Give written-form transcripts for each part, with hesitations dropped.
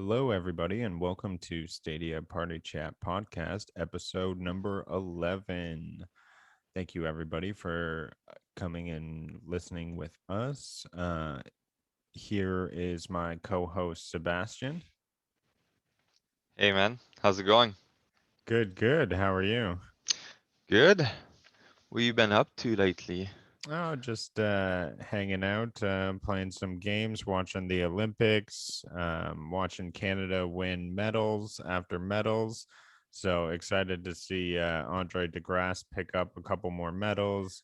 Hello, everybody, and welcome to Stadia Party Chat Podcast, episode number 11. Thank you, everybody, for coming and listening with us. Here is my co host, Sebastian. Hey man, how's it going? Good, good. How are you? Good. What you been up to lately? Oh, just hanging out, playing some games, watching the Olympics, watching Canada win medals after medals. So excited to see Andre DeGrasse pick up a couple more medals.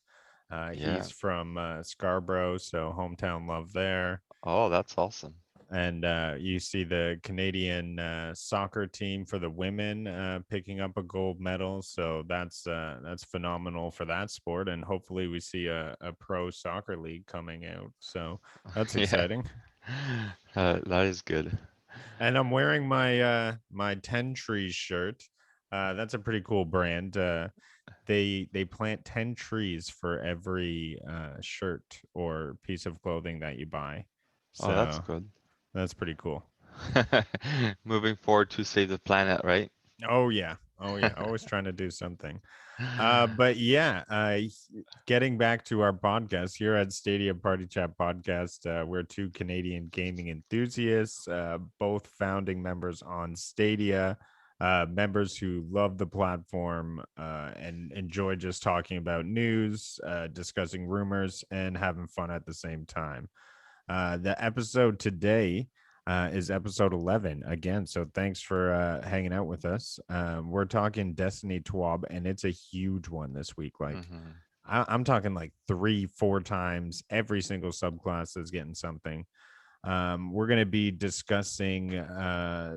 Yeah. He's from Scarborough, so hometown love there. Oh, that's awesome. And you see the Canadian soccer team for the women picking up a gold medal, so that's phenomenal for that sport. And hopefully, we see a pro soccer league coming out. So that's Yeah. exciting. That is good. And I'm wearing my 10 Trees shirt. That's a pretty cool brand. They plant 10 trees for every shirt or piece of clothing that you buy. Oh, that's So good. that's pretty cool. Moving forward to save the planet, right? Oh yeah. Oh yeah. Always trying to do something. But yeah, getting back to our podcast here at Stadia Party Chat Podcast, we're two Canadian gaming enthusiasts, both founding members on Stadia, members who love the platform and enjoy just talking about news, discussing rumors, and having fun at the same time. The episode today is episode 11 again. So thanks for hanging out with us. We're talking Destiny TWAB, and it's a huge one this week. Like, hmm I'm talking like 3-4 times every single subclass is getting something. We're going to be discussing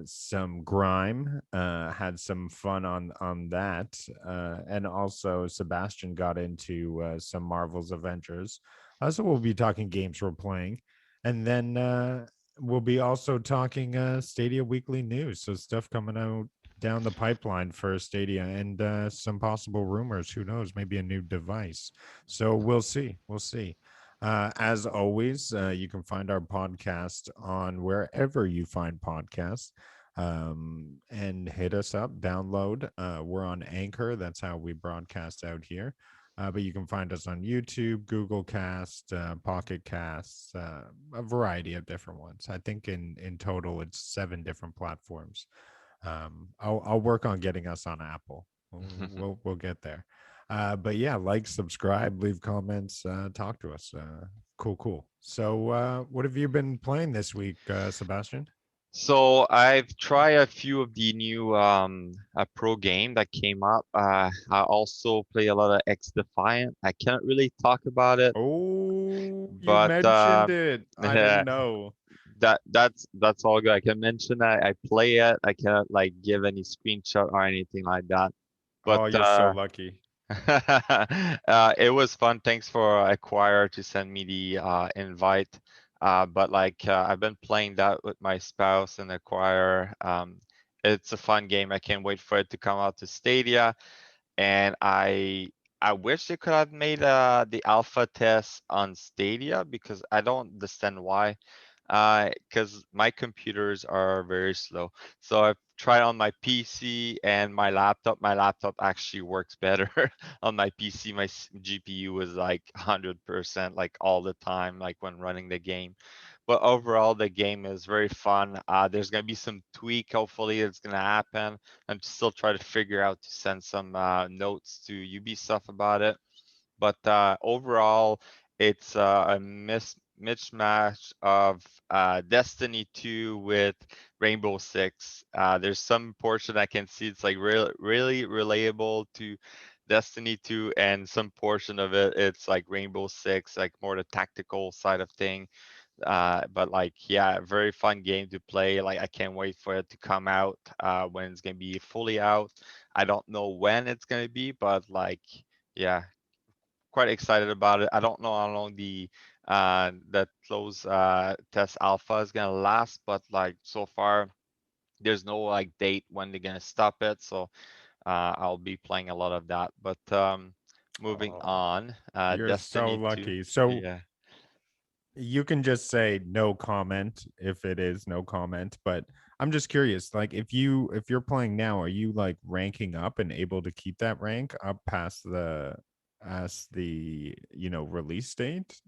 some grime. Had some fun on that, and also Sebastian got into some Marvel's Avengers. So we'll be talking games we're playing, and then we'll be also talking Stadia weekly news. So stuff coming out down the pipeline for Stadia, and some possible rumors. Who knows? Maybe a new device. So we'll see. We'll see. As always, you can find our podcast on wherever you find podcasts, and hit us up, download. We're on Anchor. That's how we broadcast out here. But you can find us on YouTube, Google Cast, Pocket Casts, a variety of different ones. I think in total it's 7 different platforms. I'll work on getting us on Apple. We'll get there. But yeah, like, subscribe, leave comments, talk to us. Cool. So, what have you been playing this week, Sebastian? So I've tried a few of the new a pro game that came up. I also play a lot of XDefiant. I can't really talk about it, Oh, you but mentioned it. I didn't know. that's all good. I can mention that I play it. I cannot like give any screenshot or anything like that. But Oh, you're so lucky. it was fun. Thanks for Acquire to send me the invite. But like I've been playing that with my spouse and Acquire. It's a fun game. I can't wait for it to come out to Stadia. And I wish they could have made the alpha test on Stadia because I don't understand why. Because my computers are very slow. So I've tried on my PC and my laptop. My laptop actually works better on my PC. My GPU was like 100%, like all the time, like when running the game. But overall, the game is very fun. There's gonna be some tweak. Hopefully, it's gonna happen. I'm still trying to figure out to send some notes to Ubisoft about it. But overall, it's a mismatch of Destiny 2 with Rainbow Six. There's some portion I can see it's like really relatable to Destiny 2, and some portion of it it's like Rainbow Six, like more the tactical side of thing. But like, yeah, very fun game to play. Like, I can't wait for it to come out when it's gonna be fully out. I don't know when it's gonna be, but like, yeah, quite excited about it. I don't know how long the close test alpha is gonna last, but like so far, there's no like date when they're gonna stop it. So I'll be playing a lot of that. But moving Oh, on, you're so Destiny 2. lucky. So Yeah. you can just say no comment if it is no comment, but I'm just curious, like if you're playing now, are you like ranking up and able to keep that rank up past the as the release date?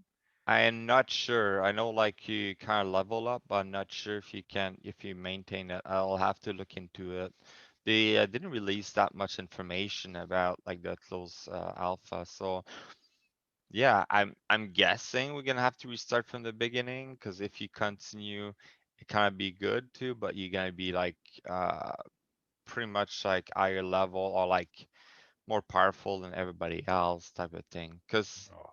I am not sure. I know like you kind of level up, but I'm not sure if you can if you maintain it. I'll have to look into it. They didn't release that much information about like the close alpha, so yeah, I'm guessing we're gonna have to restart from the beginning because if you continue, it kind of be good too, but you're gonna be like uh pretty much like higher level or like more powerful than everybody else type of thing. Because Oh,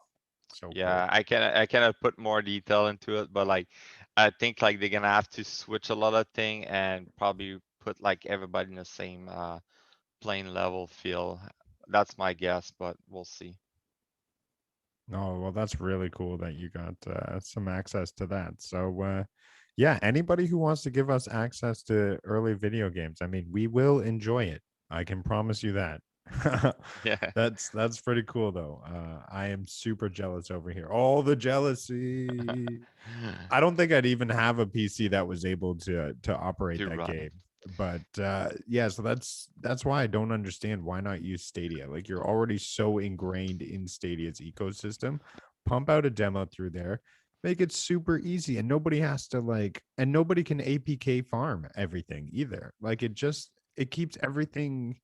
so yeah, cool. I cannot put more detail into it, but like I think like they're gonna have to switch a lot of thing and probably put like everybody in the same playing level feel. That's my guess, but we'll see. Oh, well, that's really cool that you got some access to that. So, yeah, anybody who wants to give us access to early video games, I mean, we will enjoy it. I can promise you that. Yeah. That's pretty cool, though. I am super jealous over here. All the jealousy. I don't think I'd even have a PC that was able to operate To that run it. game. But yeah, so that's why I don't understand why not use Stadia. Like you're already so ingrained in Stadia's ecosystem. Pump out a demo through there, make it super easy, and nobody has to and nobody can APK farm everything either. Like it keeps everything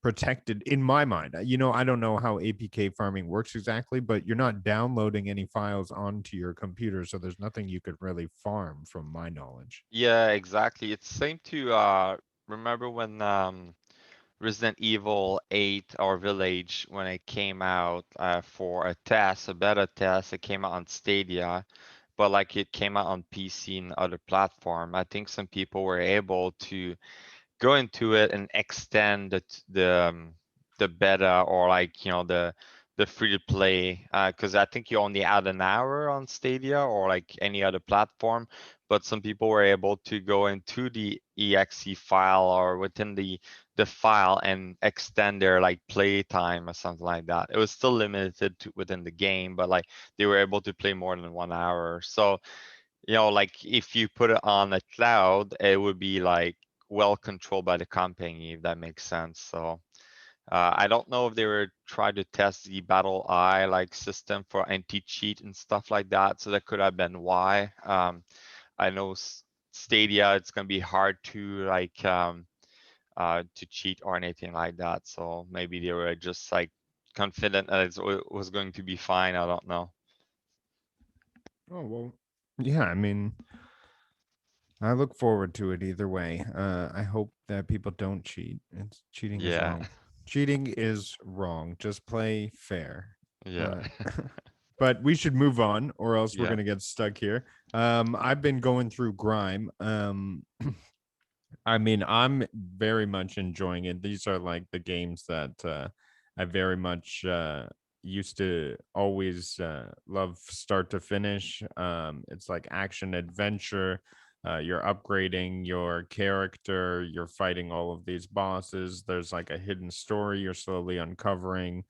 protected in my mind. I don't know how APK farming works exactly, but you're not downloading any files onto your computer, so there's nothing you could really farm from my knowledge. Yeah, exactly. It's same to remember when Resident Evil 8 or Village when it came out for a test, a beta test, it came out on Stadia, but like it came out on PC and other platform. I think some people were able to go into it and extend the beta or like the free to play because I think you only add an hour on Stadia or like any other platform, but some people were able to go into the exe file or within the file and extend their like play time or something like that. It was still limited to within the game, but like they were able to play more than 1 hour. So like if you put it on a cloud, it would be like well controlled by the company, if that makes sense. So I don't know if they were trying to test the Battle Eye like system for anti-cheat and stuff like that. So that could have been why. I know Stadia, it's gonna be hard to like to cheat or anything like that. So maybe they were just like confident that it was going to be fine. I don't know. Oh, well, yeah, I mean, I look forward to it either way. I hope that people don't cheat. Cheating is Yeah. wrong. Cheating is wrong. Just play fair. Yeah. But but we should move on, or else we're Yeah. gonna get stuck here. I've been going through Grime. I mean, I'm very much enjoying it. These are like the games that I very much used to always love start to finish. It's like action adventure. You're upgrading your character, you're fighting all of these bosses. There's like a hidden story you're slowly uncovering.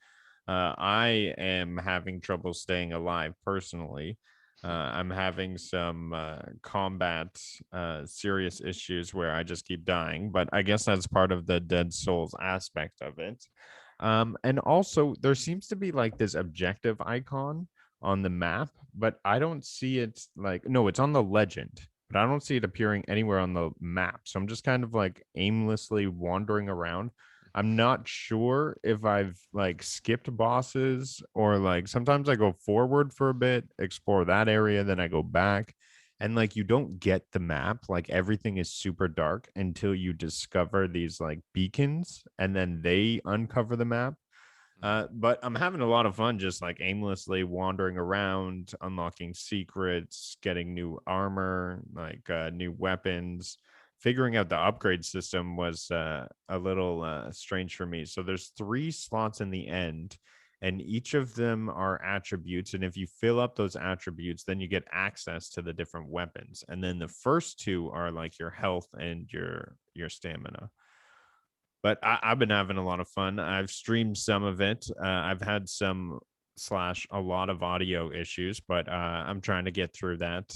I am having trouble staying alive personally. I'm having some combat serious issues where I just keep dying, but I guess that's part of the Dead Souls aspect of it. And also, there seems to be like this objective icon on the map, but I don't see it like, no, it's on the legend, but I don't see it appearing anywhere on the map. So I'm just kind of like aimlessly wandering around. I'm not sure if I've like skipped bosses or like sometimes I go forward for a bit, explore that area, then I go back. And like you don't get the map, like everything is super dark until you discover these like beacons and then they uncover the map. Mhm. But I'm having a lot of fun just like aimlessly wandering around, unlocking secrets, getting new armor, like new weapons. Figuring out the upgrade system was a little strange for me. So there's 3 slots in the end, and each of them are attributes. And if you fill up those attributes, then you get access to the different weapons. And then the first 2 are like your health and your stamina. But I've been having a lot of fun. I've streamed some of it. I've had some slash a lot of audio issues, but I'm trying to get through that.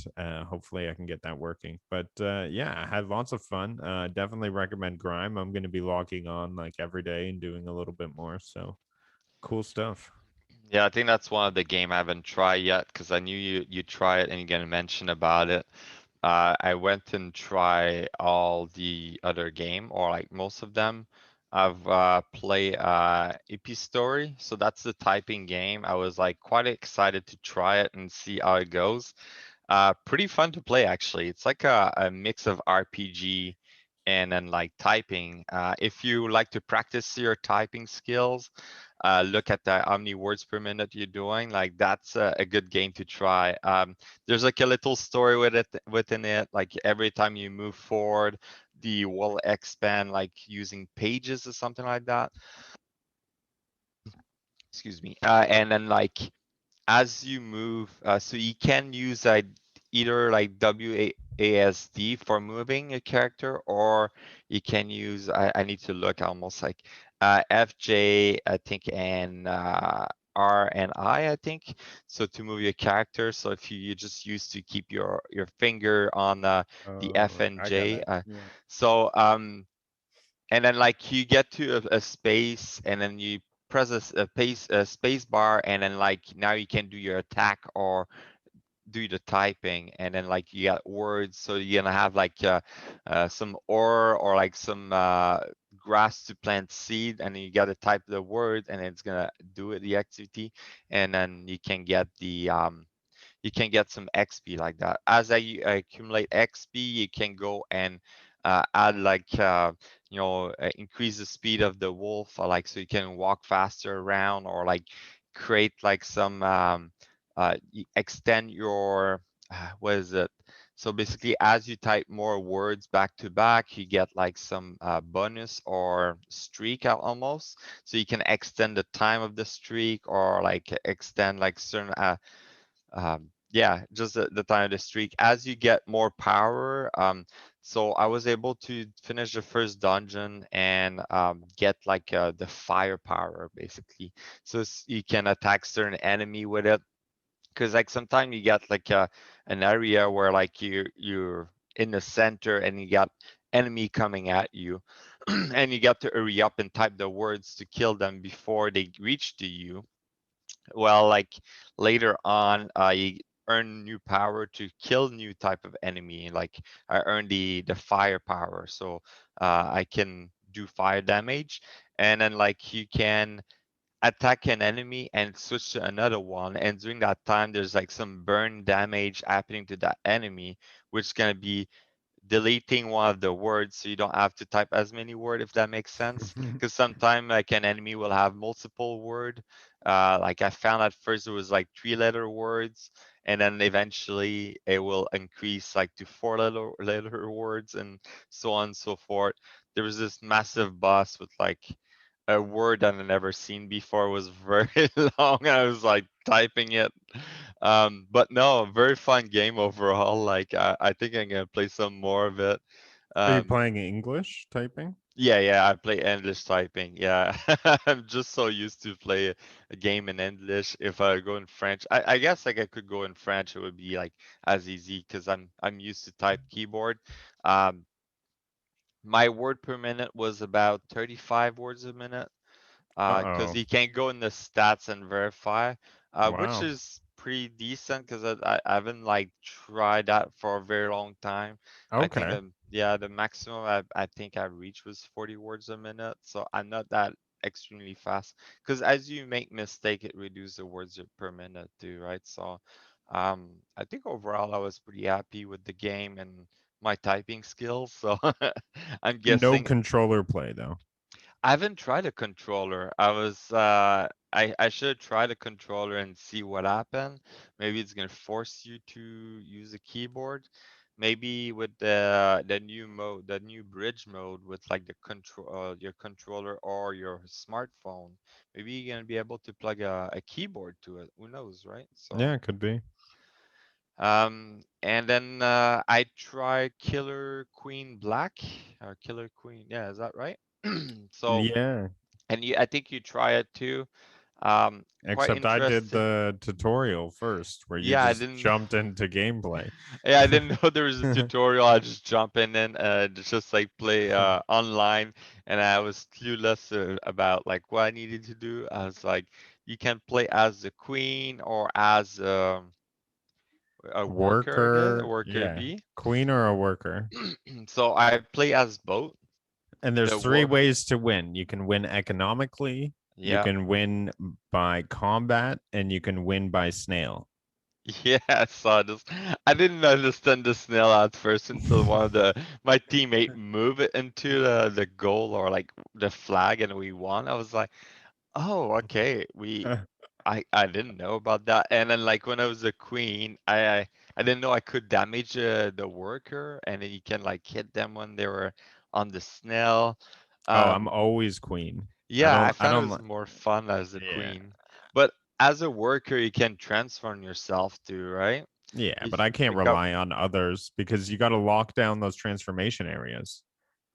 Hopefully I can get that working. But yeah, I had lots of fun. Definitely recommend Grime. I'm going to be logging on like every day and doing a little bit more. So cool stuff. Yeah, I think that's one of the game I haven't tried yet because I knew you try it and you're gonna mention about it. I went and tried all the other game or like most of them. I've played Epistory, so that's the typing game. I was like quite excited to try it and see how it goes. Pretty fun to play actually. It's like a mix of RPG and then like typing. If you like to practice your typing skills, look at the how many words per minute you're doing. Like that's a good game to try. There's like a little story with it within it. Like every time you move forward, the will expand like using pages or something like that. Excuse me. And then like as you move, so you can use either like WASD for moving a character, or you can use, I need to look almost like FJ, I think, and R and I think, so to move your character. So if you just use to keep your finger on the F Oh, and I got J. it. Yeah. So and then like you get to a space and then you press a space bar and then like now you can do your attack or do the typing and then like you got words, so you're gonna have like some or like some grass to plant seed and then you gotta type the word and it's gonna do it the activity, and then you can get some XP like that. As I accumulate XP, you can go and add like increase the speed of the wolf, or like so you can walk faster around, or like create like some extend your what is it? So basically, as you type more words back to back, you get like some bonus or streak almost. So you can extend the time of the streak, or like extend like certain yeah, just the time of the streak as you get more power. So I was able to finish the first dungeon and get like the firepower basically, so you can attack certain enemy with it, because like sometimes you get like an area where like you're in the center and you got enemy coming at you and you got to hurry up and type the words to kill them before they reach to you. Well, like later on, you earn new power to kill new type of enemy. Like I earned the firepower, so I can do fire damage, and then like you can attack an enemy and switch to another one. And during that time, there's like some burn damage happening to that enemy, which is gonna be deleting one of the words so you don't have to type as many words, if that makes sense, because sometimes like an enemy will have multiple word. Like I found at first it was like 3-letter words, and then eventually it will increase like to 4-letter words, and so on and so forth. There was this massive boss with like a word that I never seen before. It was very long. I was like typing it. But no, very fun game overall. Like I think I'm gonna play some more of it. Are you Um, playing English typing? yeah, I play English typing. Yeah, I'm just so used to play a game in English. If I go in French, I guess like I could go in French. It would be like as easy because I'm used to type keyboard. Um, my word per minute was about 35 words a minute, because Uh-oh. you can go in the stats and verify, which Wow. is pretty decent because I haven't like tried that for a very long time. I think Okay. yeah, the maximum I think I reached was 40 words a minute, so I'm not that extremely fast. Because as you make mistake, it reduces the words per minute too, right? So I think overall I was pretty happy with the game and my typing skills. So I'm No guessing controller play though. I haven't tried a controller. I should try the controller and see what happened. Maybe it's gonna force you to use a keyboard. Maybe with the new mode, the new bridge mode with like the control your controller or your smartphone. Maybe you're gonna be able to plug a keyboard to it. Who knows, right? Yeah, So it could be. and then I tried Killer Queen Black or Killer Queen. Yeah, is that right? So Yeah. and I think you try it too. Quite Except I did interesting. the tutorial first, where you Yeah, I just didn't. jumped into gameplay. Yeah, I didn't know there was a tutorial. I just jump in and just like play online, and I was clueless about like what I needed to do. I was like, you can play as the queen or as a worker, I guess, a Worker, worker yeah. B. Queen or a worker. So I play as both. And there's The three war, ways to win. You can win economically, you yeah. can win by combat, and you can win by snail. Yeah, I saw this. I didn't understand the snail at first until one of the my teammate moved it into the goal or like the flag and we won. I was like, oh, okay. I didn't know about that. And then like when I was a queen, I didn't know I could damage the worker and then you can like hit them when they were on the snail. Oh, I'm Um, always queen. I yeah, I don't I found it don't was more fun as a yeah. queen. But as a worker, you can transform yourself too, right? Yeah, You but I can't pick up. rely on others because you got to lock down those transformation areas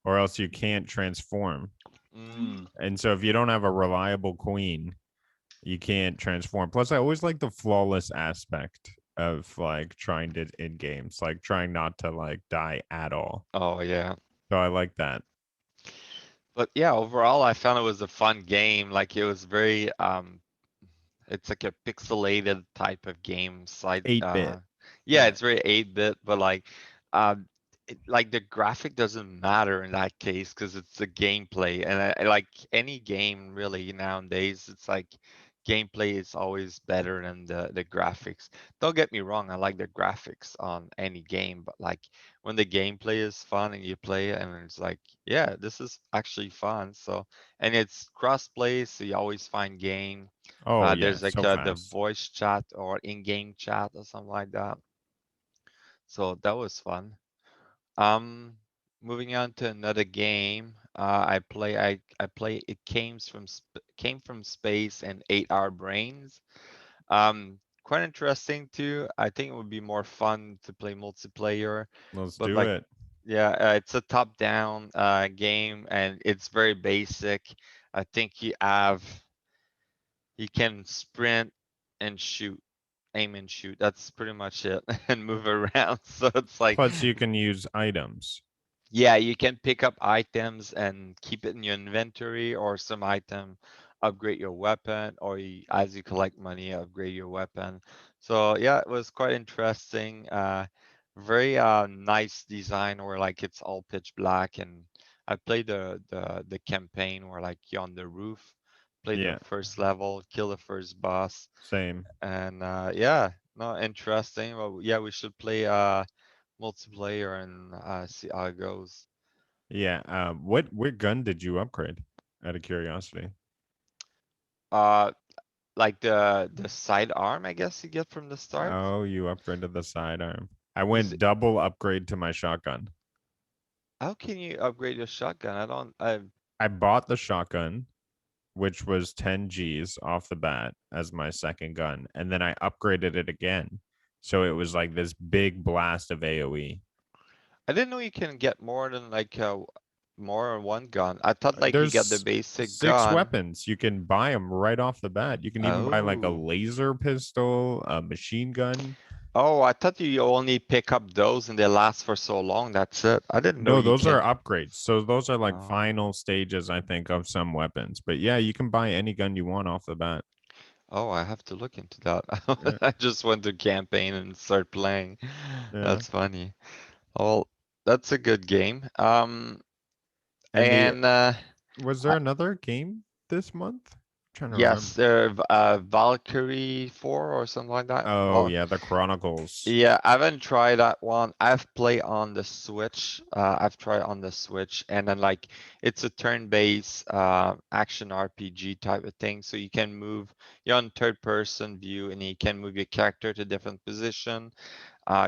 or else you can't transform. Mm, And so if you don't have a reliable queen, you can't transform. Plus, I always like the flawless aspect of like trying to in games, like trying not to like die at all. oh yeah. So I like that. But yeah, overall, I found it was a fun game. Like it was very it's like a pixelated type of game. Side, 8-bit. yeah, it's very 8-bit, but like, like the graphic doesn't matter in that case because it's the gameplay, and like any game really nowadays, it's like gameplay is always better than the graphics. Don't get me wrong, I like the graphics on any game, but like when the gameplay is fun and you play it and it's like, yeah, this is actually fun. So, and it's cross play, so you always find game. Oh yeah, There's like so the fast. voice chat or in-game chat or something like that. So that was fun. Um, Moving on to another game. I play. It came from space and 8 Hour Brains. Quite interesting too. I think it would be more fun to play multiplayer, Let's but do like, it. yeah, it's a top-down game and it's very basic. I think you can sprint and shoot, aim and shoot. That's pretty much it, and move around. So it's like, Plus, you can use items. yeah, you can pick up items and keep it in your inventory, or some item upgrade your weapon, or as you collect money, upgrade your weapon. So yeah, it was quite interesting. Very nice design where like it's all pitch black, and I played the campaign where like you're on the roof, play the Yeah, first level, kill the first boss, same. and yeah, no, interesting. Well, yeah, we should play multiplayer and see how it goes. Yeah. What gun did you upgrade? Out of curiosity. Uh, like the side arm, I guess you get from the start. Oh, you upgraded the sidearm. I Is went it, double upgrade to my shotgun. how can you upgrade your shotgun? I don't. I I bought the shotgun, which was 10 G's off the bat as my second gun, and then I upgraded it again. So it was like this big blast of AoE. I didn't know you can get more than like more than one gun. I thought like you get the There's basic 6 gun. weapons. You can buy them right off the bat. You can even buy like a Oh. laser pistol, a machine gun. Oh, I thought you only pick up those and they last for so long. That's it. I didn't know No, you those are can. upgrades. So those are like Oh. final stages, I think, of some weapons. But yeah, you can buy any gun you want off the bat. Oh, I have to look into that. Yeah. I just went to campaign and start playing. Yeah. That's funny. Well, that's a good game. And the And was there I, another game this month? I'm trying to yes, remember. Valkyrie 4 or something like that. Oh yeah, the Chronicles. Yeah, I haven't tried that one. I've played on the Switch. I've tried on the Switch, and then like it's a turn-based action RPG type of thing. So you can move, you're on third-person view, and you can move your character to different position.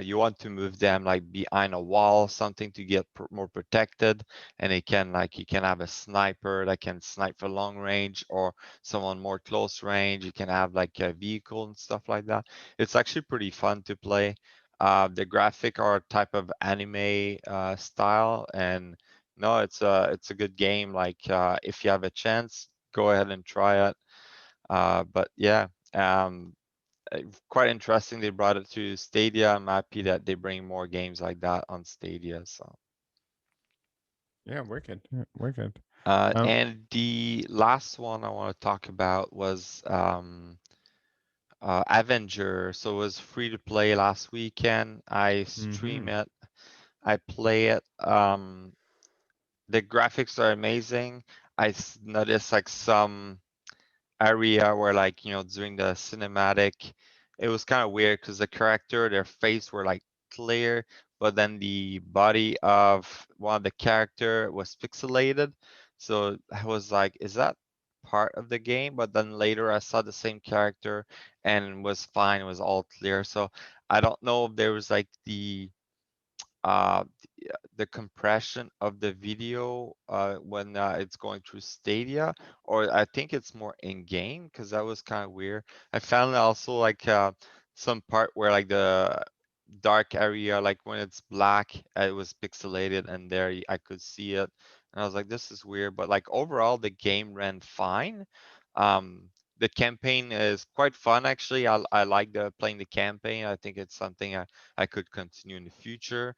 You want to move them like behind a wall, something to get more protected, and it can like you can have a sniper that can snipe for long range, or someone more close range. You can have like a vehicle and stuff like that. It's actually pretty fun to play. The graphic are type of anime style, and no, it's a good game. Like if you have a chance, go ahead and try it. But yeah, um, quite interesting. They brought it to Stadia. I'm happy that they bring more games like that on Stadia. So, Yeah, wicked. Yeah, wicked. and the last one I want to talk about was Avenger. So it was free to play last weekend. I stream Mm-hmm. it. I play it. The graphics are amazing. Noticed like some area where like during the cinematic it was kind of weird because the character their face were like clear, but then the body of one of the character was pixelated, so I was like, is that part of the game? But then later I saw the same character and was fine, it was all clear. So I don't know if there was like uh the compression of the video when it's going through Stadia, or I think it's more in game because that was kind of weird. I found also like some part where like the dark area, like when it's black, it was pixelated, and there I could see it, and I was like, this is weird. But like overall, the game ran fine. The campaign is quite fun actually. I like playing the campaign. I think it's something I could continue in the future.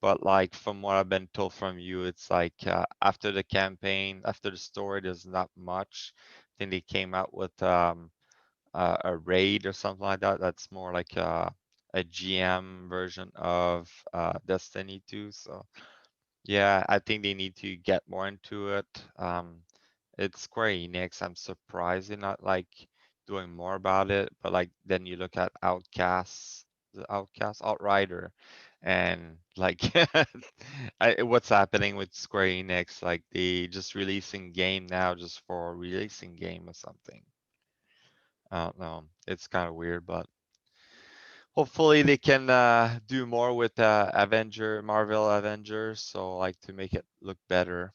But like from what I've been told from you, it's like after the campaign, after the story, there's not much. I think they came out with a raid or something like that. That's more like a GM version of Destiny 2. So yeah, I think they need to get more into it. It's Square Enix. I'm surprised they're not like doing more about it. But like then you look at Outrider, and like what's happening with Square Enix? Like they just releasing game now just for releasing game or something. I don't know. It's kind of weird, but hopefully they can do more with Marvel Avengers, so like to make it look better.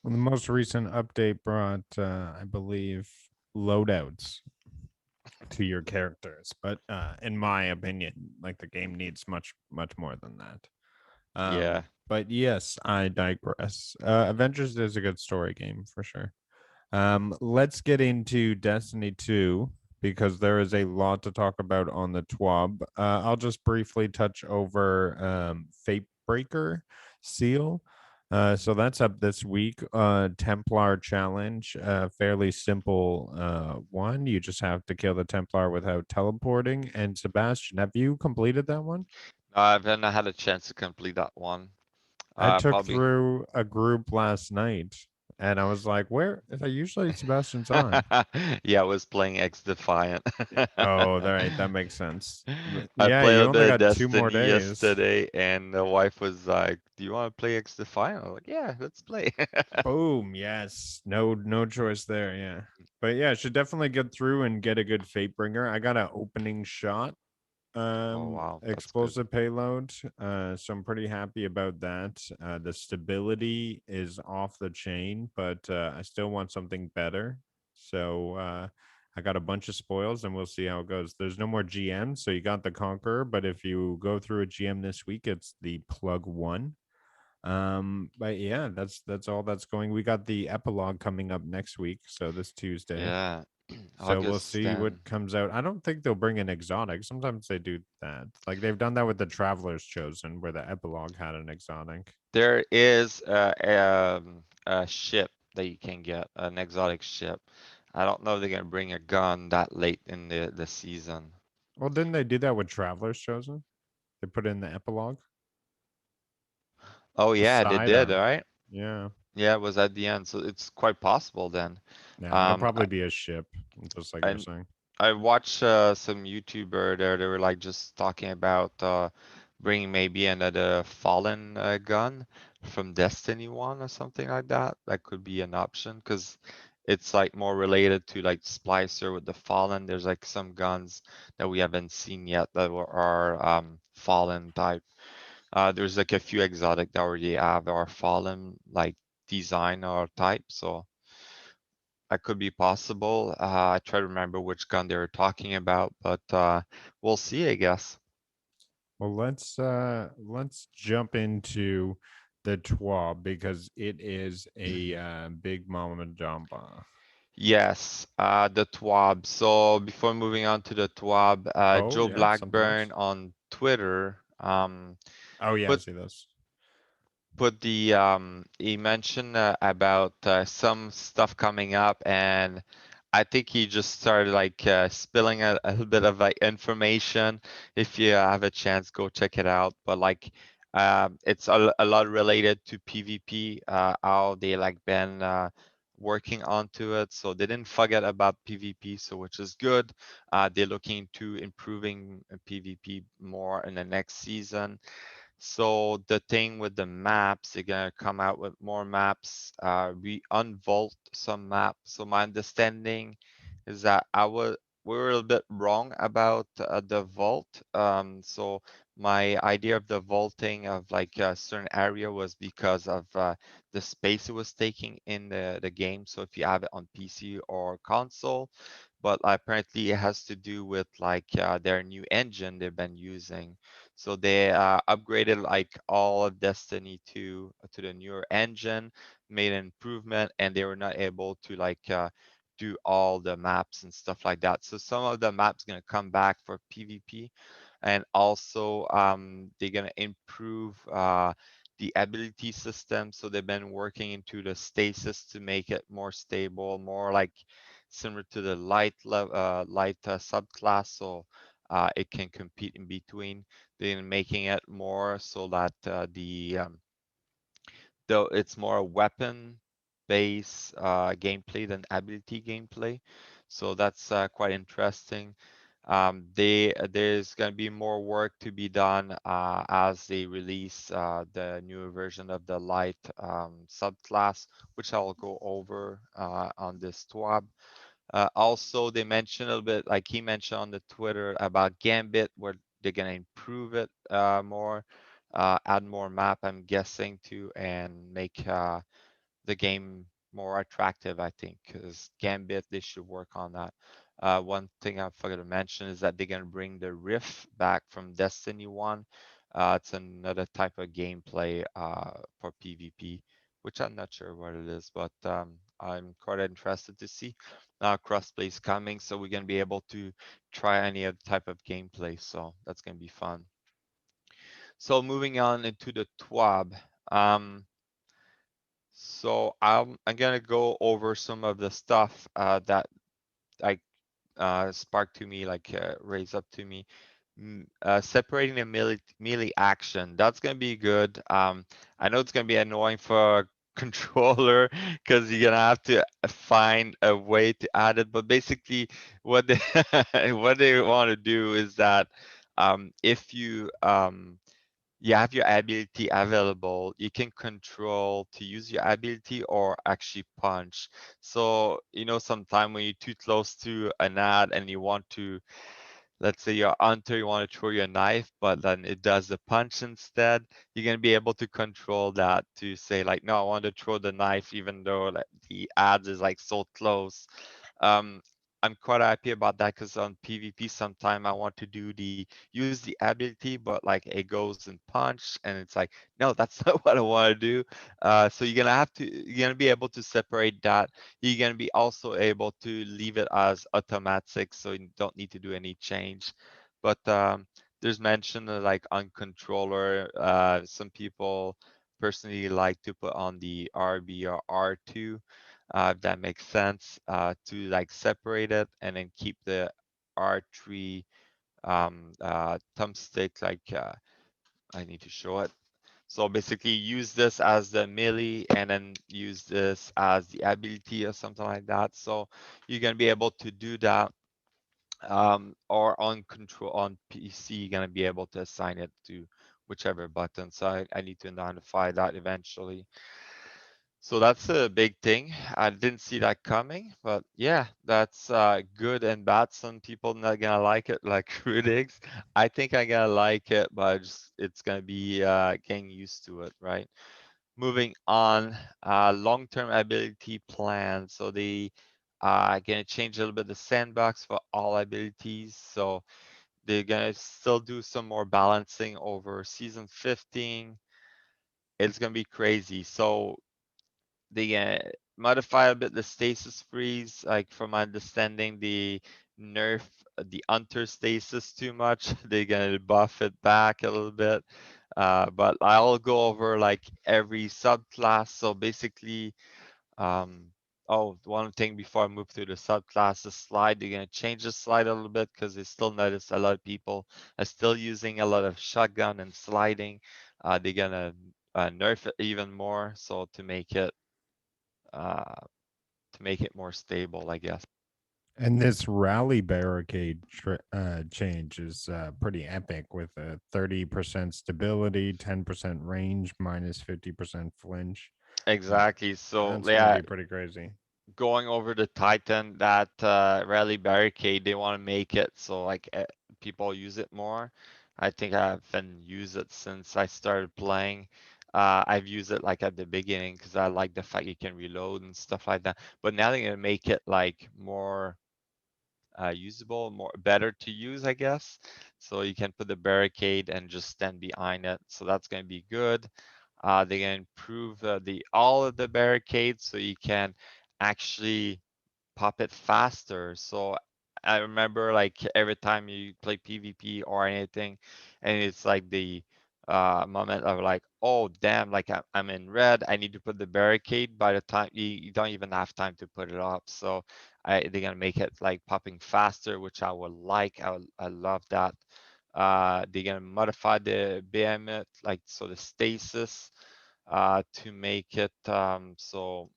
Well, the most recent update brought, I believe, loadouts to your characters, but in my opinion, like the game needs much, much more than that. Yeah. But yes, I digress. Avengers is a good story game for sure. Let's get into Destiny 2 because there is a lot to talk about on the TWAB. I'll just briefly touch over Fate Breaker Seal. So that's up this week. Templar challenge, fairly simple one. You just have to kill the Templar without teleporting. And Sebastian, have you completed that one? I've not had a chance to complete that one. I took Probably. through a group last night, and I was like, "Where? Usually Sebastian's on." Yeah, I was playing XDefiant. Oh, all right, that makes sense. I Yeah, played you a only bit of got 2 more Destiny days. yesterday, and the wife was like, "Do you want to play XDefiant?" I was like, "Yeah, let's play." Boom. Yes. No, no choice there. Yeah. But yeah, should definitely get through and get a good fate bringer. I got an opening shot Oh wow, that's good. explosive payload, so I'm pretty happy about that. The stability is off the chain, but I still want something better. So I got a bunch of spoils, and we'll see how it goes. There's no more GM, so you got the Conqueror, but if you go through a GM this week, it's the plug one. But yeah, that's all that's going. We got the epilogue coming up next week, so this Tuesday. Yeah, So we'll August see what 10. comes out. I don't think they'll bring an exotic. Sometimes they do that. Like they've done that with the Traveler's Chosen, where the epilogue had an exotic. There is a ship that you can get, an exotic ship. I don't know if they're gonna bring a gun that late in the season. Well, didn't they do that with Traveler's Chosen? They put in the epilogue. Oh The yeah, they did, sidearm. right? Yeah. Yeah, it was at the end, so it's quite possible then. Yeah, it'll Um, I, probably be a ship, just like you're I saying. I watched some YouTuber there. They were like just talking about bringing maybe another Fallen gun from Destiny 1 or something like that. That could be an option because it's like more related to like Splicer with the Fallen. There's like some guns that we haven't seen yet that are Fallen type. There's like a few exotic that already have our Fallen like design or type. So that could be possible. I try to remember which gun they were talking about, but we'll see, I guess. Well, let's jump into the TWAB because it is a big mama jamba. Yes, the twab. So before moving on to the twab, Oh Joe yeah, something Blackburn else. on Twitter Oh yeah, I put see those. the he mentioned about some stuff coming up, and I think he just started like spilling a little bit of like information. If you have a chance, go check it out. But like it's a lot related to PvP, how they like been working onto it. So they didn't forget about PvP, so which is good. They're looking to improving PvP more in the next season. So the thing with the maps, they're gonna come out with more maps. We unvault some maps. So my understanding is that we were a little bit wrong about the vault. So my idea of the vaulting of like a certain area was because of the space it was taking in the game. So if you have it on PC or console, but apparently it has to do with like their new engine they've been using. So they upgraded like all of Destiny to the newer engine, made an improvement, and they were not able to like do all the maps and stuff like that. So some of the maps gonna come back for PvP, and also they're gonna improve the ability system. So they've been working into the stasis to make it more stable, more like similar to the light subclass. So it can compete in between, then making it more so that though it's more weapon based gameplay than ability gameplay. So that's quite interesting. There's going to be more work to be done as they release the newer version of the light subclass, which I'll go over on this TWAB. Also, they mentioned a little bit, like he mentioned on the Twitter about Gambit, where they're gonna improve it more, add more map, I'm guessing, too, and make the game more attractive, I think, because Gambit, they should work on that. One thing I forgot to mention is that they're gonna bring the Rift back from Destiny 1. It's another type of gameplay for PvP, which I'm not sure what it is, but I'm quite interested to see. Crossplay is coming, so we're gonna be able to try any other type of gameplay, so that's gonna be fun. So moving on into the TWAB. So I'm gonna go over some of the stuff that like sparked to me, like raised up to me. Separating the melee action, that's gonna be good. I know it's gonna be annoying for a controller because you're gonna have to find a way to add it. But basically, what they what they want to do is that if you have your ability available, you can control to use your ability or actually punch. So, you know, sometime when you're too close to an ad and you want to, let's say you're hunter, you want to throw your knife, but then it does the punch instead, you're going to be able to control that to say like, no, I want to throw the knife even though like, the ads is like so close. Um, I'm quite happy about that because on PvP sometime I want to do the use the ability, but like it goes and punch, and it's like, no, that's not what I want to do. So you're gonna be able to separate that. You're gonna be also able to leave it as automatic, so you don't need to do any change. But there's mention of, like on controller, some people personally like to put on the RB or R2, if that makes sense, to like separate it and then keep the R3 thumbstick like I need to show it. So basically use this as the melee and then use this as the ability or something like that. So you're gonna be able to do that. Or on control on PC, you're gonna be able to assign it to whichever button. So I need to identify that eventually. So that's a big thing. I didn't see that coming, but yeah, that's good and bad. Some people not gonna like it, like critics. I think I'm gonna like it, but it's gonna be getting used to it, right? Moving on, long-term ability plan. So they gonna change a little bit the sandbox for all abilities. So they're gonna still do some more balancing over season 15. It's gonna be crazy. So the modify a bit the stasis freeze. Like from my understanding, the nerf the under stasis too much. They're gonna buff it back a little bit. But I'll go over like every subclass. So basically, um, oh, one thing before I move to the subclasses slide, they're gonna change the slide a little bit because I still notice a lot of people are still using a lot of shotgun and sliding. They're gonna nerf it even more, so uh, to make it more stable, I guess. And this rally barricade change is pretty epic with a 30% stability, 10% range, minus 50% flinch. Uh, Exactly. So that's going to yeah, be pretty crazy. going over the Titan, that rally barricade, they want to make it so like people use it more. I think I haven't used it since I started playing. I've used it like at the beginning because I like the fact you can reload and stuff like that. But now they're gonna make it like more usable, more better to use, I guess. So you can put the barricade and just stand behind it. So that's gonna be good. They're gonna improve the all of the barricades so you can actually pop it faster. So I remember like every time you play PvP or anything, and it's like the moment of like, oh damn, like I'm in red, I need to put the barricade. By the time you don't even have time to put it up, so they're gonna make it like popping faster, which I would like. I love that. They're gonna modify the BM like so the stasis to make it so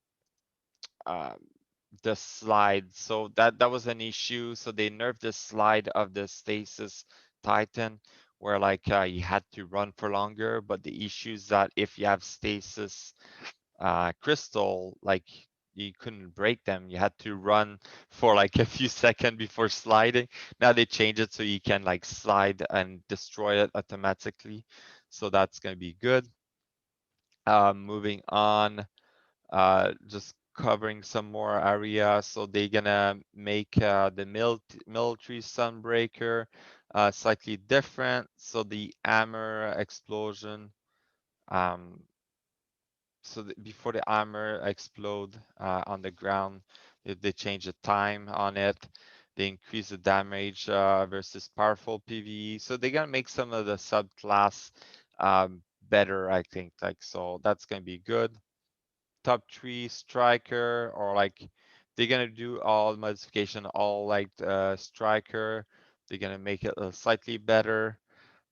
um, the slide. So that was an issue. So they nerfed the slide of the stasis Titan, where like you had to run for longer. But the issue is that if you have stasis crystal, like you couldn't break them. You had to run for like a few seconds before sliding. Now they changed it so you can like slide and destroy it automatically. So that's gonna be good. Moving on, just covering some more area. So they're gonna make the military sunbreaker slightly different. So the hammer explosion, um, so before the hammer explode on the ground, they change the time on it. They increase the damage versus powerful PvE. So they're gonna make some of the subclass better, I think. Like so, that's gonna be good. Top three striker, or like they're gonna do all modification, all like striker. They're gonna make it slightly better,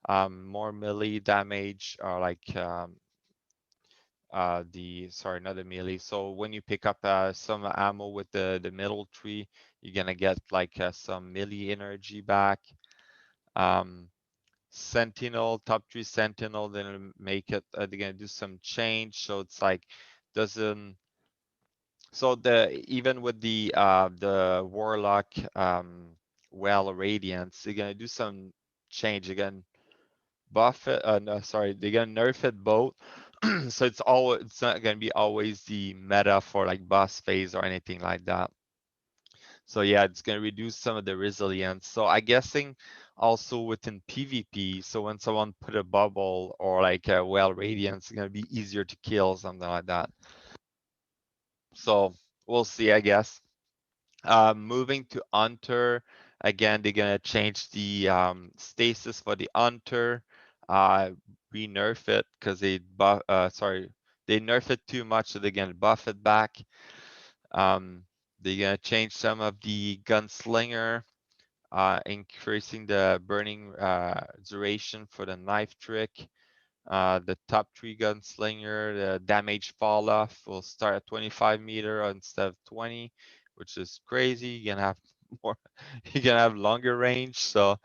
more melee damage, or like the sorry, not the melee. So when you pick up some ammo with the middle tree, you're gonna get like some melee energy back. Um, Sentinel, top three Sentinel, then make it. They're gonna do some change, so it's like doesn't. So the even with the Warlock well Radiance, they're gonna do some change again. Buff it, no, sorry, they're gonna nerf it both. So it's not gonna be always the meta for like boss phase or anything like that. So yeah, it's gonna reduce some of the resilience. So I guessing also within PvP, so when someone put a bubble or like a well radiance, it's gonna be easier to kill, something like that. So we'll see, I guess. Moving to Hunter, again, they're gonna change the stasis for the Hunter. Re-nerf it because they sorry, they nerf it too much, so they're gonna buff it back. Um, they're gonna change some of the Gunslinger, increasing the burning duration for the knife trick. The top three gunslinger, the damage fall off will start at 25 meter instead of 20, which is crazy. You're gonna have more, you're gonna have longer range. So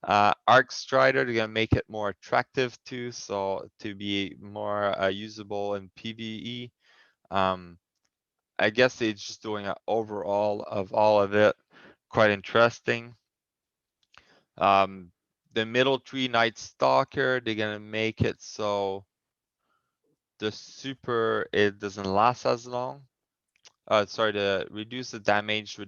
Arc Strider, they're gonna make it more attractive too, so to be more usable in PvE. Um, I guess they're just doing an overall of all of it, quite interesting. Um, the middle tree Night Stalker, they're gonna make it so the super it doesn't last as long. Sorry, to reduce the damage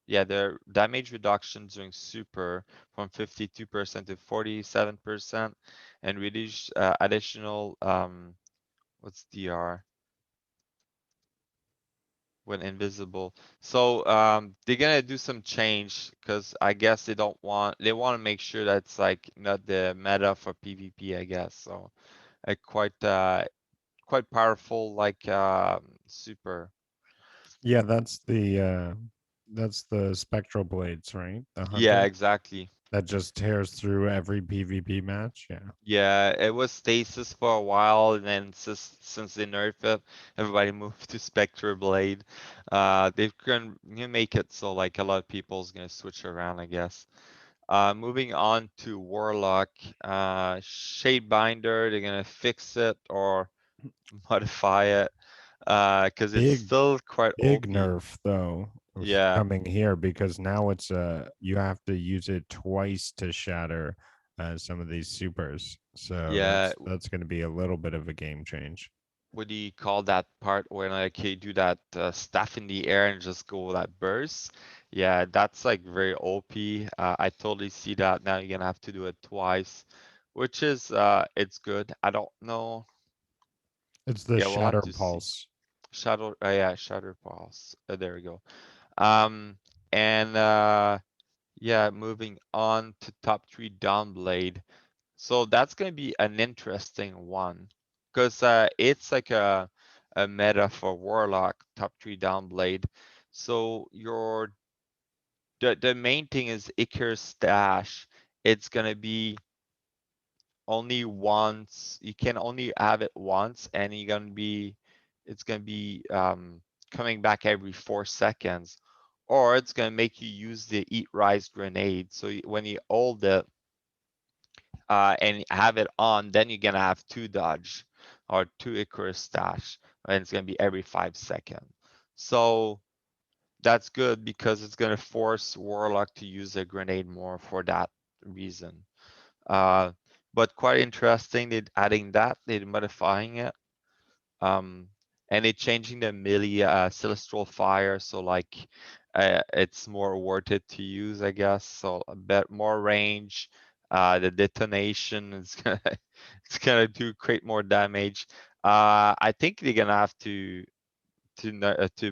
yeah, the damage reduction during super from 52% to 47%, and reduce additional what's DR? when invisible. So they're gonna do some change because I guess they want to make sure that's like not the meta for PvP, I guess. So a quite powerful like super. Yeah, that's the spectral blades, right? The Yeah, hunter exactly. that just tears through every PvP match. Yeah. Yeah, it was stasis for a while, and then since they nerfed it, everybody moved to Spectre Blade. They've gonna make it so like a lot of people's gonna switch around, I guess. Moving on to Warlock, Shadebinder, they're gonna fix it or modify it, because it's Big still quite big OP. nerf though Yeah, coming here because now it's you have to use it twice to shatter some of these supers. So yeah. that's going to be a little bit of a game change. What do you call that part when like you do that stuff in the air and just go that burst? Yeah, that's like very OP. I totally see that. Now you're gonna have to do it twice, which is it's good. I don't know. It's the Yeah, we'll have shatter to see. pulse. Shadow, yeah, Shadow Pulse. There we go. And yeah, moving on to top three Downblade. So that's gonna be an interesting one, because it's like a meta for Warlock top three Downblade. So the main thing is Icarus Stash. It's gonna be only once. You can only have it once, and it's gonna be coming back every 4 seconds, or it's gonna make you use the Eat Rise grenade. So when you hold it and have it on, then you're gonna have two dodge or two Icarus stash, and it's gonna be every 5 seconds. So that's good because it's gonna force Warlock to use a grenade more for that reason. Uh, but quite interesting, they adding that, they're modifying it. Um, and it changing the melee celestial fire, so like it's more worth it to use, I guess. So a bit more range. The detonation is gonna it's gonna do create more damage. I think they're gonna have to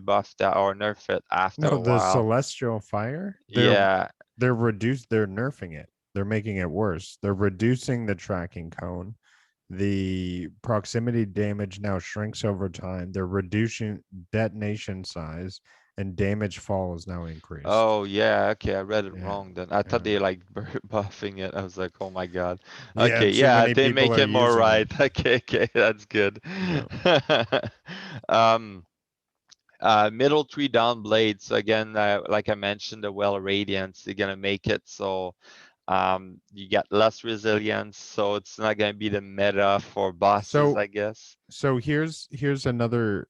buff that or nerf it after No, a the while. celestial fire, Yeah. they're nerfing it. They're making it worse. They're reducing the tracking cone. The proximity damage now shrinks over time. They're reducing detonation size, and damage fall is now increased. Oh yeah, okay, I read it Yeah. wrong then. I thought Yeah. they like buffing it. I was like, oh my God. Yeah, Okay, too yeah, many they people make are it more using it. right. Okay, okay, that's good. Yeah. Um, middle three down blades. Again, like I mentioned, the well radiance, they're gonna make it so you get less resilience, so it's not gonna be the meta for bosses, So I guess. so here's another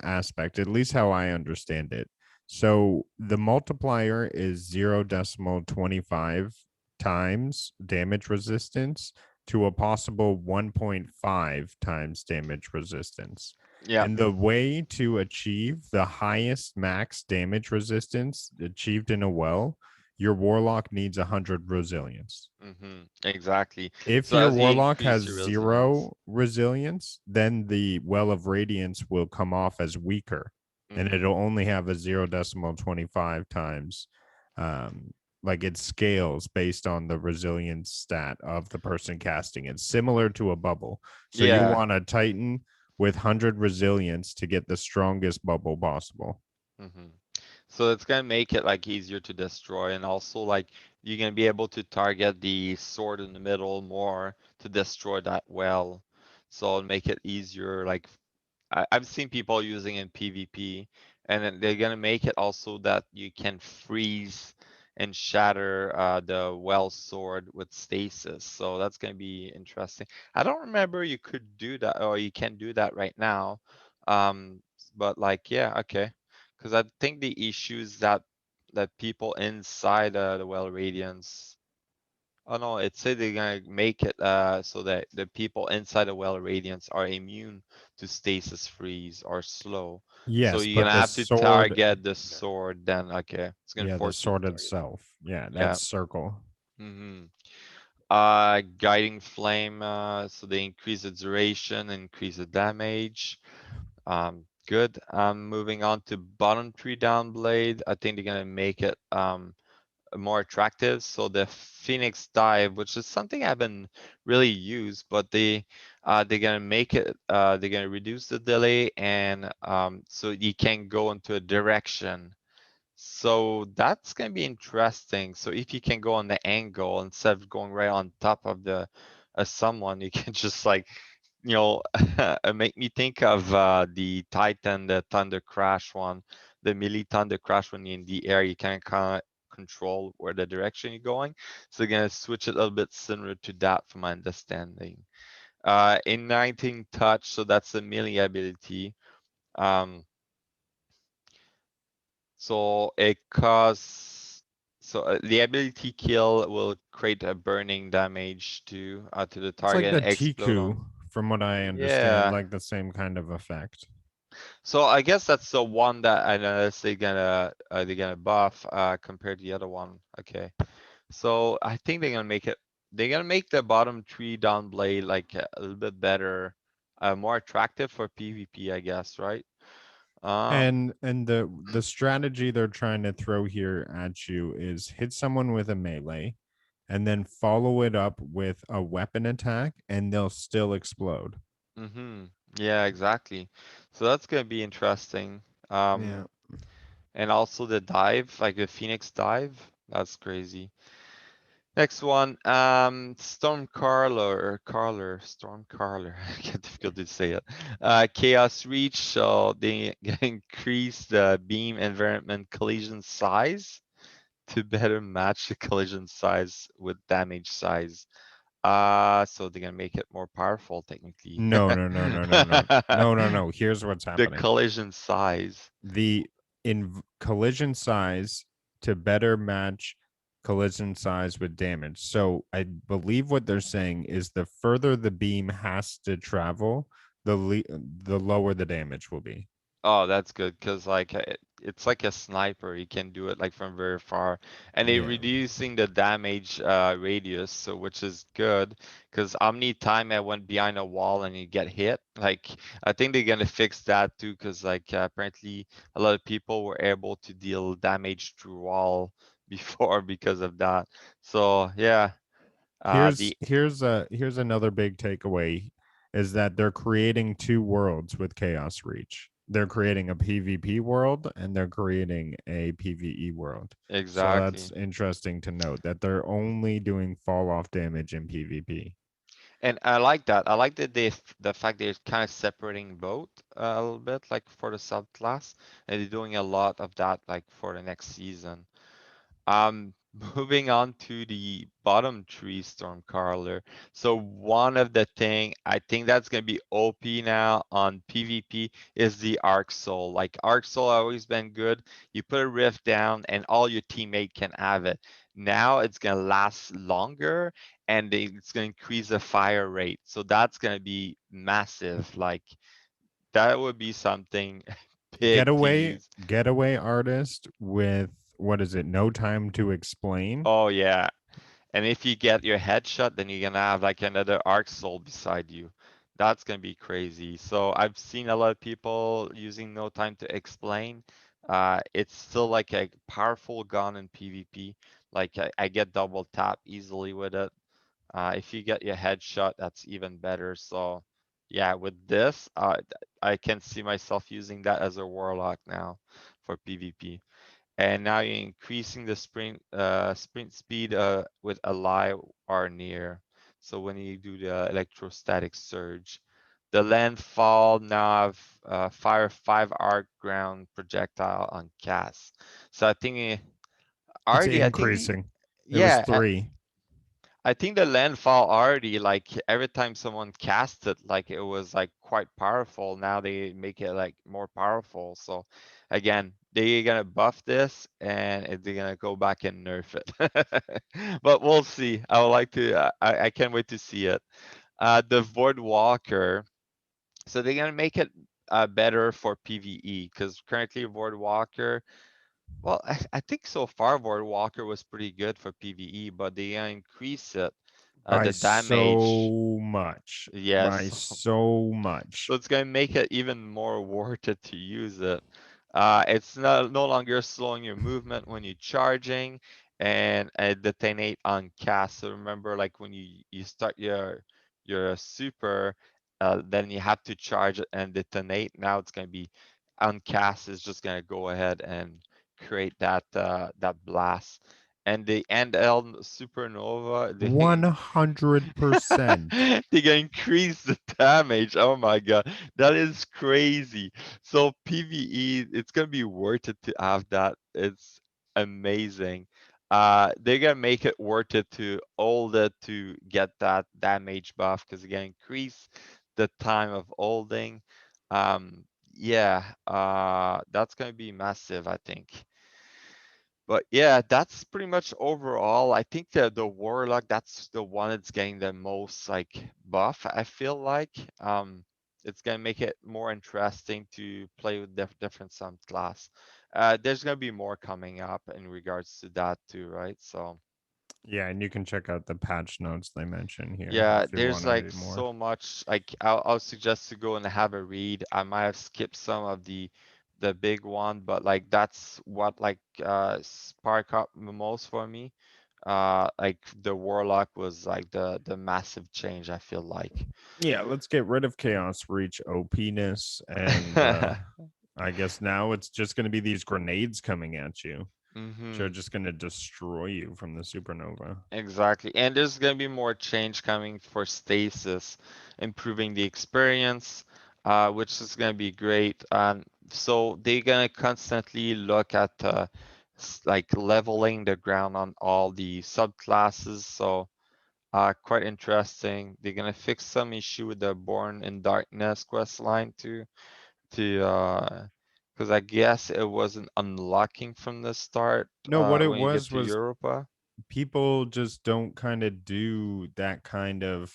aspect, at least how I understand it. So the multiplier is 0.25 times damage resistance to a possible 1.5 times damage resistance. Yeah. And the way to achieve the highest max damage resistance achieved in a well, your warlock needs 100 resilience. Exactly. If So your as you warlock increase has your resilience. 0 resilience, then the well of radiance will come off as weaker, and hmm it'll only have a 0.25 times. Like it scales based on the resilience stat of the person casting it, similar to a bubble. So you Yeah. want a Titan with 100 resilience to get the strongest bubble possible. hmm So it's gonna make it like easier to destroy, and also like you're gonna be able to target the sword in the middle more to destroy that well. So it'll make it easier. Like I've seen people using in PvP, and then they're gonna make it also that you can freeze and shatter the well sword with stasis. So that's gonna be interesting. I don't remember you could do that, or you can do that right now. But like, yeah, okay. Because I think the issues that people inside the well radiance. Oh no, it said they're gonna make it so that the people inside the well radiance are immune to stasis freeze or slow. So Yes, you're but gonna the have to sword, target the sword, then okay, it's gonna yeah, the force you to sword target. itself, yeah, Yeah. that's circle. hmm Guiding flame, so they increase the duration, increase the damage. Good. Moving on to bottom tree down blade. I think they're gonna make it more attractive. So the Phoenix dive, which is something I haven't really used, but they're gonna make it they're gonna reduce the delay and so you can go into a direction. So that's gonna be interesting. So if you can go on the angle instead of going right on top of the someone, you can just like make me think of the Titan, the Thunder Crash one, the Melee Thunder Crash when you're in the air, you can kind of control where the direction you're going. So you're gonna switch it a little bit similar to that from my understanding. In 19 touch, so that's the melee ability. Um, so it costs, so the ability kill will create a burning damage to the It's like target the and explode on. Tiku, from what I understand, Yeah. like the same kind of effect. So I guess that's the one that I know they're gonna buff compared to the other one. Okay. So I think they're gonna make the bottom tree down blade like a little bit better, more attractive for PvP, I guess, right? Um, And the strategy they're trying to throw here at you is hit someone with a melee and then follow it up with a weapon attack and they'll still explode. mm-hmm. Yeah, exactly. So that's gonna be interesting. Yeah. And also the dive, like the Phoenix dive, that's crazy. Next one, Storm Storm Carler. I get difficult to say it. Chaos Reach, so they increase the beam environment collision size to better match the collision size with damage size. So they're gonna make it more powerful technically. No, no, no, no, no, no. No, no, no. Here's what's The happening. collision size. The collision size to better match collision size with damage. So I believe what they're saying is the further the beam has to travel, the lower the damage will be. Oh, that's good because like it's like a sniper. You can do it like from very far, and they Yeah. reducing the damage radius, so which is good because how many time I went behind a wall and you get hit. Like I think they're gonna fix that too because like apparently a lot of people were able to deal damage through wall before because of that. So yeah, Here's the here's a here's another big takeaway is that they're creating two worlds with Chaos Reach. They're creating a PvP world and they're creating a PvE world. So that's exactly. interesting to note that they're only doing fall off damage in PvP. And I like that. I like that the fact they're kind of separating both a little bit, like for the subclass, and they're doing a lot of that, like for the next season. Um, moving on to the bottom tree storm Carler. So one of the thing I think that's gonna be OP now on PvP is the Arc Soul. Like Arc Soul always been good. You put a rift down and all your teammate can have it. Now it's gonna last longer and it's gonna increase the fire rate. So that's gonna be massive. Like that would be something big to use. Getaway artist with what is it? No time to explain. Oh yeah. And if you get your headshot, then you're gonna have like another Arc Soul beside you. That's gonna be crazy. So I've seen a lot of people using No Time to Explain. It's still like a powerful gun in PvP. Like I get double tap easily with it. If you get your headshot, that's even better. So yeah, with this, I can see myself using that as a Warlock now for PvP. And now you're increasing the sprint speed with ally or near. So when you do the electrostatic surge, the landfall now have fire 5 arc ground projectile on cast. So I think It's already I think increasing. It was yeah, 3. I think the landfall already, like every time someone cast it, like it was like quite powerful. Now they make it like more powerful. So again, they're gonna buff this and they're gonna go back and nerf it. But we'll see. I would like to. I can't wait to see it. The Void Walker. So they're gonna make it better for PVE because currently Void Walker well, I think so far Void Walker was pretty good for PvE, but they increase it By the damage. so much. By Yes. so So much. it's going to make it even more worth it to use it. It's no longer slowing your movement when you're charging, and detonate on cast. So remember, like when you start your super, then you have to charge it and detonate. Now it's going to be on cast. Is just going to go ahead and create that blast. And the NL supernova, they 100%. they can increase the damage. Oh my god, that is crazy. So PvE, it's gonna be worth it to have that. It's amazing. They're gonna make it worth it to hold it to get that damage buff because they're gonna increase the time of holding. Yeah, that's gonna be massive, I think. But yeah, that's pretty much overall. I think the warlock, that's the one that's getting the most like buff, I feel like. It's gonna make it more interesting to play with different subclass. There's gonna be more coming up in regards to that too, right? So Yeah, and you can check out the patch notes they mention here yeah, if you there's want to like read more. so much. Like I'll suggest to go and have a read. I might have skipped some of the big one, but like that's what like spark up the most for me. Like the warlock was like the massive change, I feel like. Yeah, let's get rid of chaos reach OP-ness, and I guess now it's just going to be these grenades coming at you, which are Mm-hmm. just going to destroy you from the supernova. Exactly. And there's gonna be more change coming for stasis, improving the experience, which is gonna be great. So they're gonna constantly look at like leveling the ground on all the subclasses. So quite interesting. They're gonna fix some issue with the Born in Darkness quest line too, because I guess it wasn't unlocking from the start No, what it when you get to was Europa. people just don't kind of do that kind of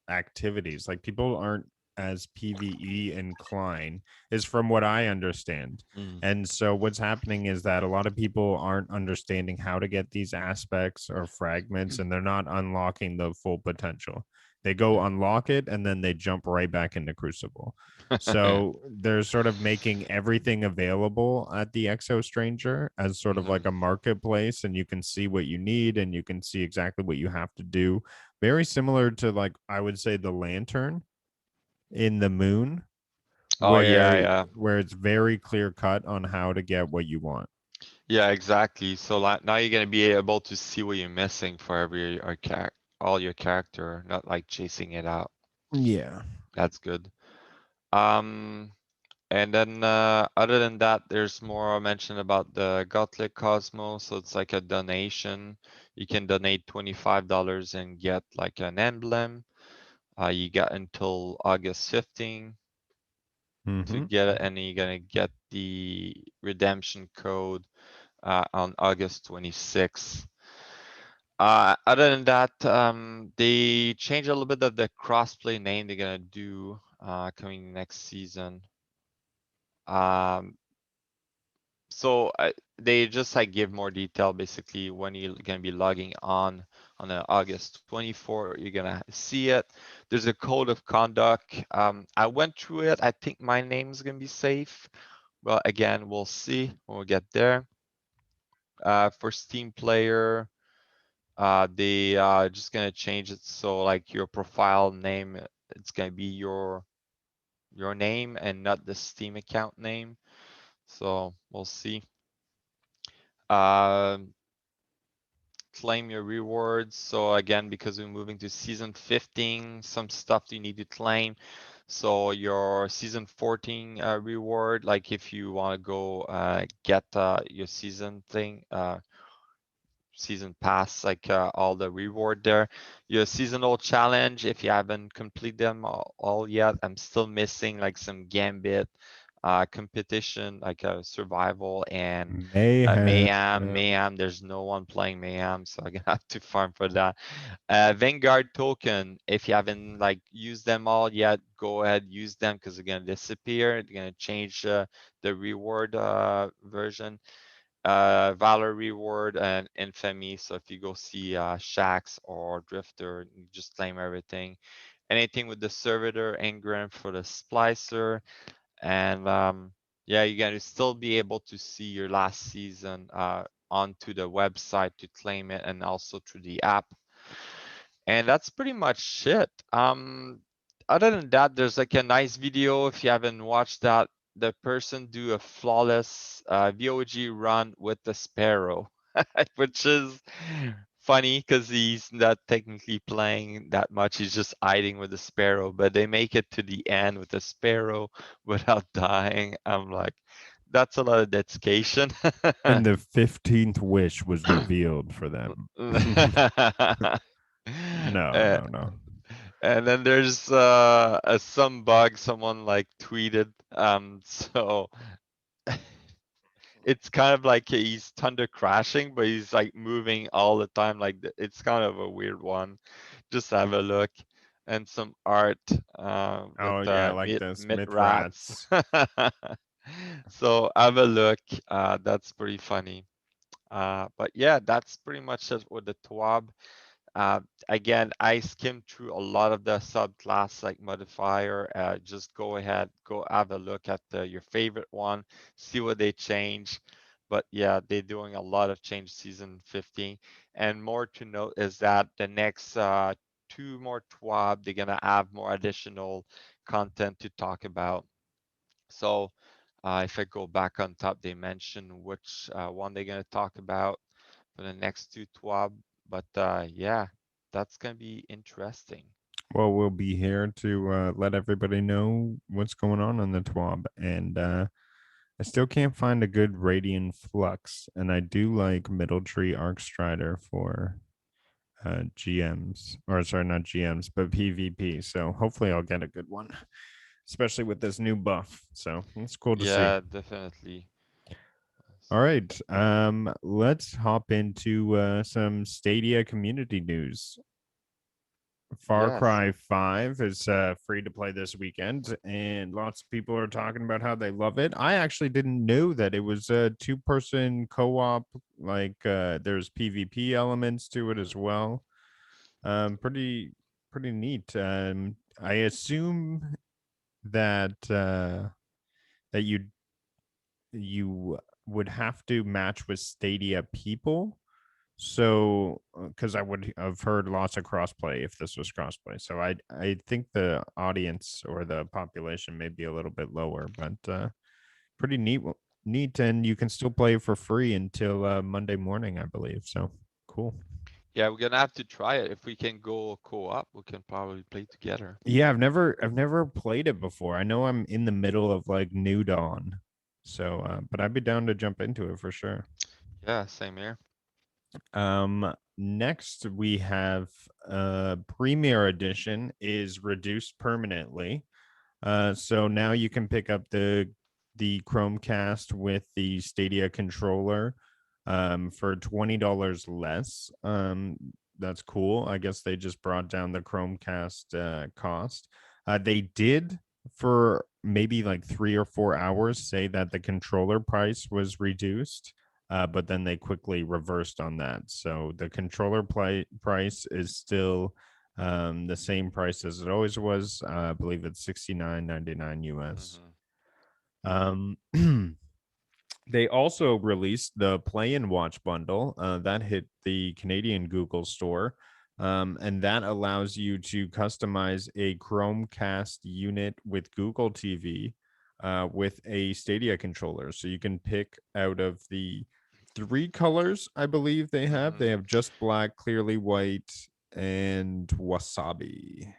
activities. Like people aren't as PvE inclined, is from what I understand. Mm. And so what's happening is that a lot of people aren't understanding how to get these aspects or fragments, and they're not unlocking the full potential. They go unlock it and then they jump right back into Crucible. So they're sort of making everything available at the Exo Stranger as sort of Mhm. like a marketplace, and you can see what you need and you can see exactly what you have to do. Very similar to, like, I would say, the lantern in the moon, Oh yeah, where yeah, where it's very clear cut on how to get what you want. yeah, exactly. So like now you're gonna be able to see what you're missing for every all your character, not like chasing it out. Yeah. That's good. Um, and then other than that, there's more mention about the Gauntlet Cosmos. So it's like a donation. You can donate $25 and get like an emblem. You got until August 15 to Mm-hmm. get it, and then you're gonna get the redemption code on August 26th. Other than that, they changed a little bit of the crossplay name they're gonna do coming next season. Um, so they just like give more detail basically when you're gonna be logging on the August 24th, you're gonna see it. There's a code of conduct. I went through it. I think my name is gonna be safe. Well, again, we'll see when we get there. For Steam player, they just gonna change it so like your profile name, it's gonna be your name and not the Steam account name. So we'll see. Um, Claim your rewards. So again, because we're moving to season 15, some stuff you need to claim. So your season 14 reward, like if you want to go get your season thing, season pass, like all the reward there. Your seasonal challenge, if you haven't completed them all yet, I'm still missing like some Gambit competition, like a survival and Mayhem. mayhem. There's no one playing mayhem, so I'm gonna have to farm for that. Vanguard token, if you haven't like used them all yet, go ahead, use them because they're gonna disappear. They're gonna change the reward version. Valor reward and infamy. So if you go see Shax or Drifter, you just claim everything. Anything with the servitor, engram for the splicer, and yeah, you're gonna still be able to see your last season onto the website to claim it, and also through the app. And that's pretty much it. Other than that, there's like a nice video if you haven't watched that. The person do a flawless VOG run with the sparrow, which is funny because he's not technically playing that much. He's just hiding with the sparrow, but they make it to the end with the sparrow without dying. I'm like, that's a lot of dedication. And the 15th wish was revealed for them. No, Uh, no, no. and then there's some bug someone like tweeted. So it's kind of like he's thunder crashing, but he's like moving all the time. Like it's kind of a weird one. Just have a look. And some art with Oh yeah, like mid the mid Smith rats. rats. So have a look. That's pretty funny. But yeah, that's pretty much it with the TWAB. Uh, Again, I skimmed through a lot of the subclass like modifier. Just go ahead, go have a look at your favorite one, see what they change. But yeah, they're doing a lot of change season 15. And more to note is that the next two more TWAB, they're gonna have more additional content to talk about. So if I go back on top, they mention which one they're gonna talk about for the next two TWAB. But yeah, that's gonna be interesting. Well, we'll be here to let everybody know what's going on the TWAB. And I still can't find a good Radiant Flux. And I do like Middle Tree Arc Strider for GMs. Or, sorry, not GMs, but PvP. So hopefully I'll get a good one, especially with this new buff. So it's cool to see. Yeah, definitely. All right. Let's hop into some Stadia community news. Far Yes. Cry 5 is free to play this weekend, and lots of people are talking about how they love it. I actually didn't know that it was a two-person co-op. Like, there's PvP elements to it as well. Pretty neat. I assume that that you would have to match with Stadia people. So, because I would have heard lots of crossplay if this was crossplay. So I think the audience or the population may be a little bit lower, but pretty neat, and you can still play for free until Monday morning, I believe. So cool. Yeah, we're gonna have to try it. If we can go co-op, we can probably play together. Yeah, I've never played it before. I know I'm in the middle of like New Dawn, so but I'd be down to jump into it for sure. Yeah, same here. Next we have Premier Edition is reduced permanently. So now you can pick up the Chromecast with the Stadia controller for $20 less. That's cool. I guess they just brought down the Chromecast cost. They did for maybe like 3 or 4 hours say that the controller price was reduced. But then they quickly reversed on that. So the controller price is still the same price as it always was. I believe it's $69.99 US. Hmm. Um, they also released the Play and Watch bundle that hit the Canadian Google store. And that allows you to customize a Chromecast unit with Google TV with a Stadia controller. So you can pick out of the 3 colors, I believe they have. Hmm. They have just black, clearly white, and wasabi.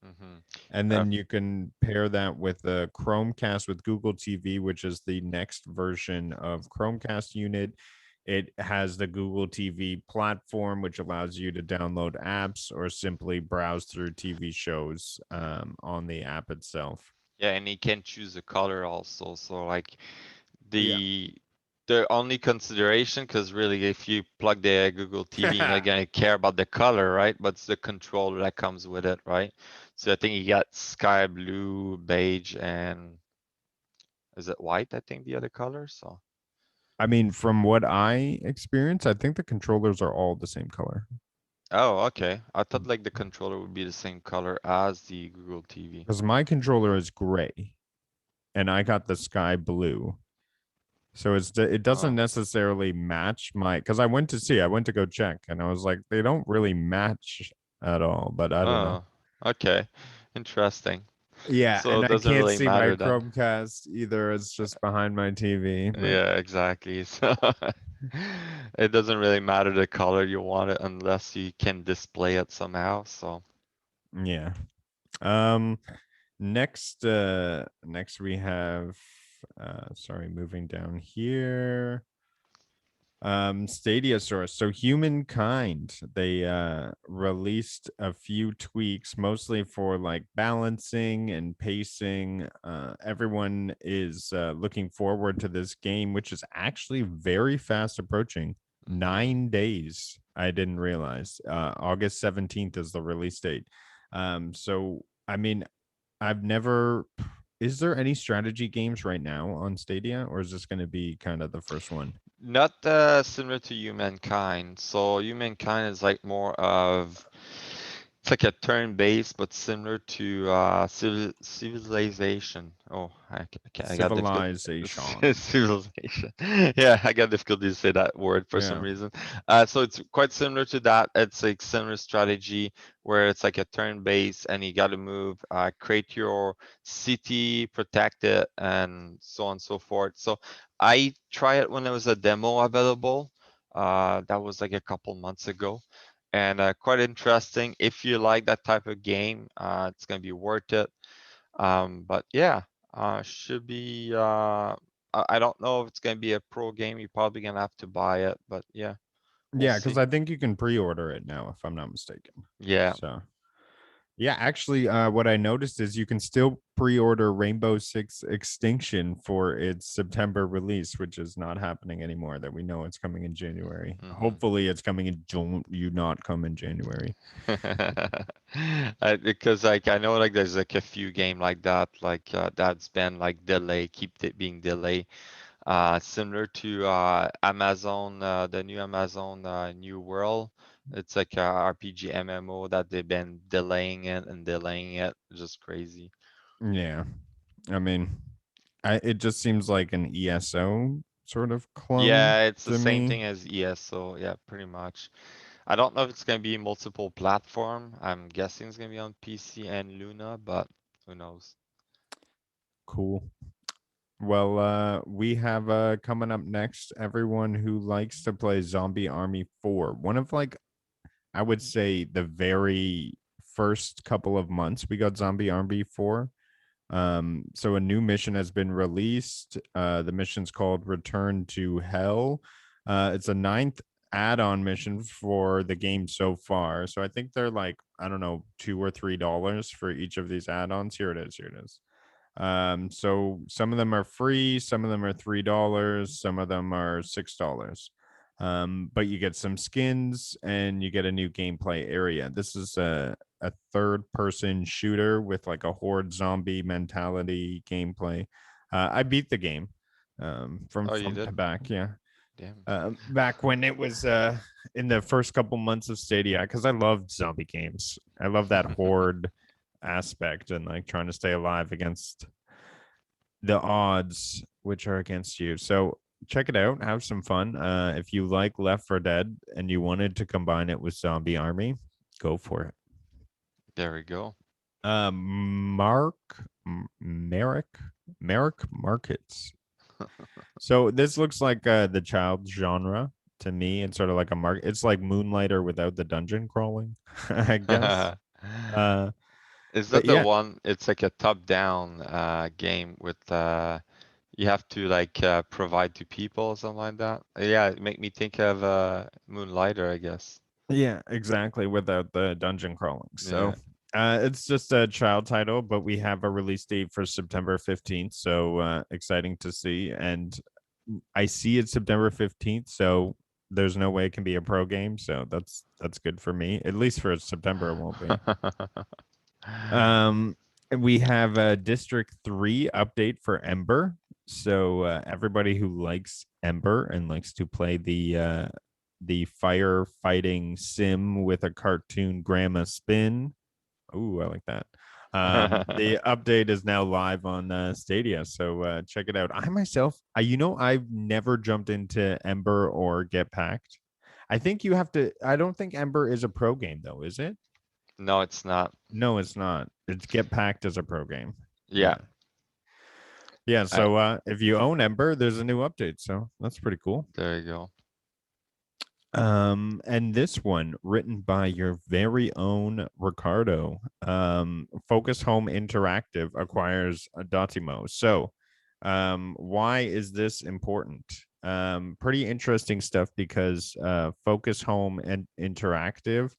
Hmm. And then you can pair that with a Chromecast with Google TV, which is the next version of Chromecast unit. It has the Google TV platform, which allows you to download apps or simply browse through TV shows on the app itself. Yeah, and you can choose a color also. So like Yeah. the the only consideration, because really if you plug the Google TV, you're not gonna care about the color, right? But it's the controller that comes with it, right? So I think you got sky blue, beige, and is it white? I think the other color. So I mean, from what I experience, I think the controllers are all the same color. Oh, okay. I thought like the controller would be the same color as the Google TV. Because my controller is gray and I got the sky blue. So it doesn't Oh. necessarily match my, because I went to go check and I was like, they don't really match at all, but I don't know. Oh, okay. Interesting. Yeah, So and it I doesn't can't really see my matter then. Chromecast either. It's just behind my TV, but Yeah, exactly. So it doesn't really matter the color you want it unless you can display it somehow. So yeah. Um next we have sorry, moving down here. Stadia source. So Humankind, they released a few tweaks, mostly for like balancing and pacing. Everyone is looking forward to this game, which is actually very fast approaching. mhm. 9 days. I didn't realize. August 17th is the release date. So I mean, I've never. Is there any strategy games right now on Stadia, or is this going to be kind of the first one? Not similar to Humankind. So Humankind is like more of it's like a turn-based, but similar to civilization. Oh, I got difficult. Civilization. Civilization. Yeah, I got difficulty to say that word for some Yeah. reason. So it's quite similar to that. It's like similar strategy where it's like a turn-based, and you got to move, create your city, protect it, and so on and so forth. So I tried it when there was a demo available. That was like a couple months ago, and quite interesting. If you like that type of game, it's gonna be worth it. But yeah, should be. I don't know if it's gonna be a pro game. You're probably gonna have to buy it, but yeah, we'll Yeah, because see. I think you can pre-order it now, if I'm not mistaken. Yeah. So yeah, actually, what I noticed is you can still pre-order Rainbow Six Extinction for its September release, which is not happening anymore. That we know it's coming in January. Hmm. Hopefully, it's coming in. Don't you not come in January? Because like I know like there's like a few game like that that's been like delay, keep it being delayed. Similar to Amazon, the new Amazon New World. It's like a RPG MMO that they've been delaying it and delaying it. Just crazy. Yeah, I mean, it just seems like an ESO sort of clone Yeah, it's the to same me. thing as ESO. Yeah, pretty much. I don't know if it's gonna be multiple platform. I'm guessing it's gonna be on PC and Luna, but who knows? Cool. Well, we have coming up next everyone who likes to play Zombie Army 4. One of like I would say the very first couple of months we got Zombie Army 4. So a new mission has been released. The mission's called Return to Hell. It's a ninth add-on mission for the game so far. So I think they're like, I don't know, $2 or $3 for each of these add-ons. Here it is. Here it is. So some of them are free, some of them are $3, some of them are $6. But you get some skins and you get a new gameplay area. This is a third person shooter with like a horde zombie mentality gameplay. I beat the game from Oh, you front to did? back. Yeah. Damn. Back when it was in the first couple months of Stadia, because I loved zombie games. I love that horde aspect and like trying to stay alive against the odds which are against you. So check it out, have some fun. If you like Left 4 Dead and you wanted to combine it with Zombie Army, go for it. There we go. Mark Merrick Markets. So this looks like the child genre to me. It's sort of like a mark. It's like Moonlighter without the dungeon crawling, I guess. Uh, Is but that the yeah, one? It's like a top-down game with you have to like provide to people or something like that. Yeah, it make me think of Moonlighter, I guess. yeah, exactly. Without the dungeon crawling. So Yeah. it's just a child title, but we have a release date for September 15th. So exciting to see. And I see it's September 15th. So there's no way it can be a pro game. So that's good for me. At least for September, it won't be. Um, we have a District 3 update for Ember. So everybody who likes Ember and likes to play the firefighting sim with a cartoon grandma spin. Ooh, I like that. The update is now live on Stadia, so check it out. I myself, I've never jumped into Ember or Get Packed. I think you have to. I don't think Ember is a pro game, though, is it? No, it's not. No, it's not. It's Get Packed as a pro game. Yeah. Yeah, yeah. I, So if you own Ember, there's a new update, so that's pretty cool. there you go. And this one written by your very own Ricardo. Focus Home Interactive acquires Dotimo. So, why is this important? Pretty interesting stuff because Focus Home and Interactive,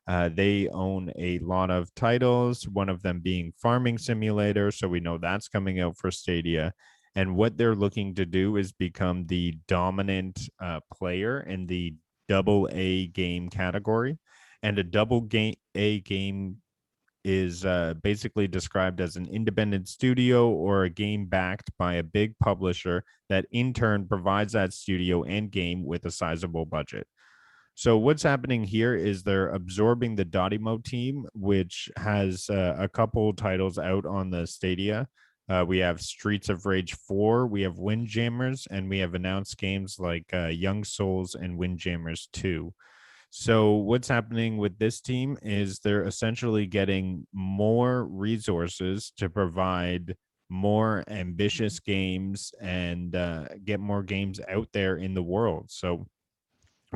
they own a lot of titles, one of them being Farming Simulator. So we know that's coming out for Stadia. And what they're looking to do is become the dominant player in the double A game category. And a double game A game is basically described as an independent studio or a game backed by a big publisher that in turn provides that studio and game with a sizable budget. So what's happening here is they're absorbing the Dotimo team, which has a couple titles out on the Stadia. We have Streets of Rage 4, we have Windjammers, and we have announced games like Young Souls and Windjammers 2. So what's happening with this team is they're essentially getting more resources to provide more ambitious games and get more games out there in the world. So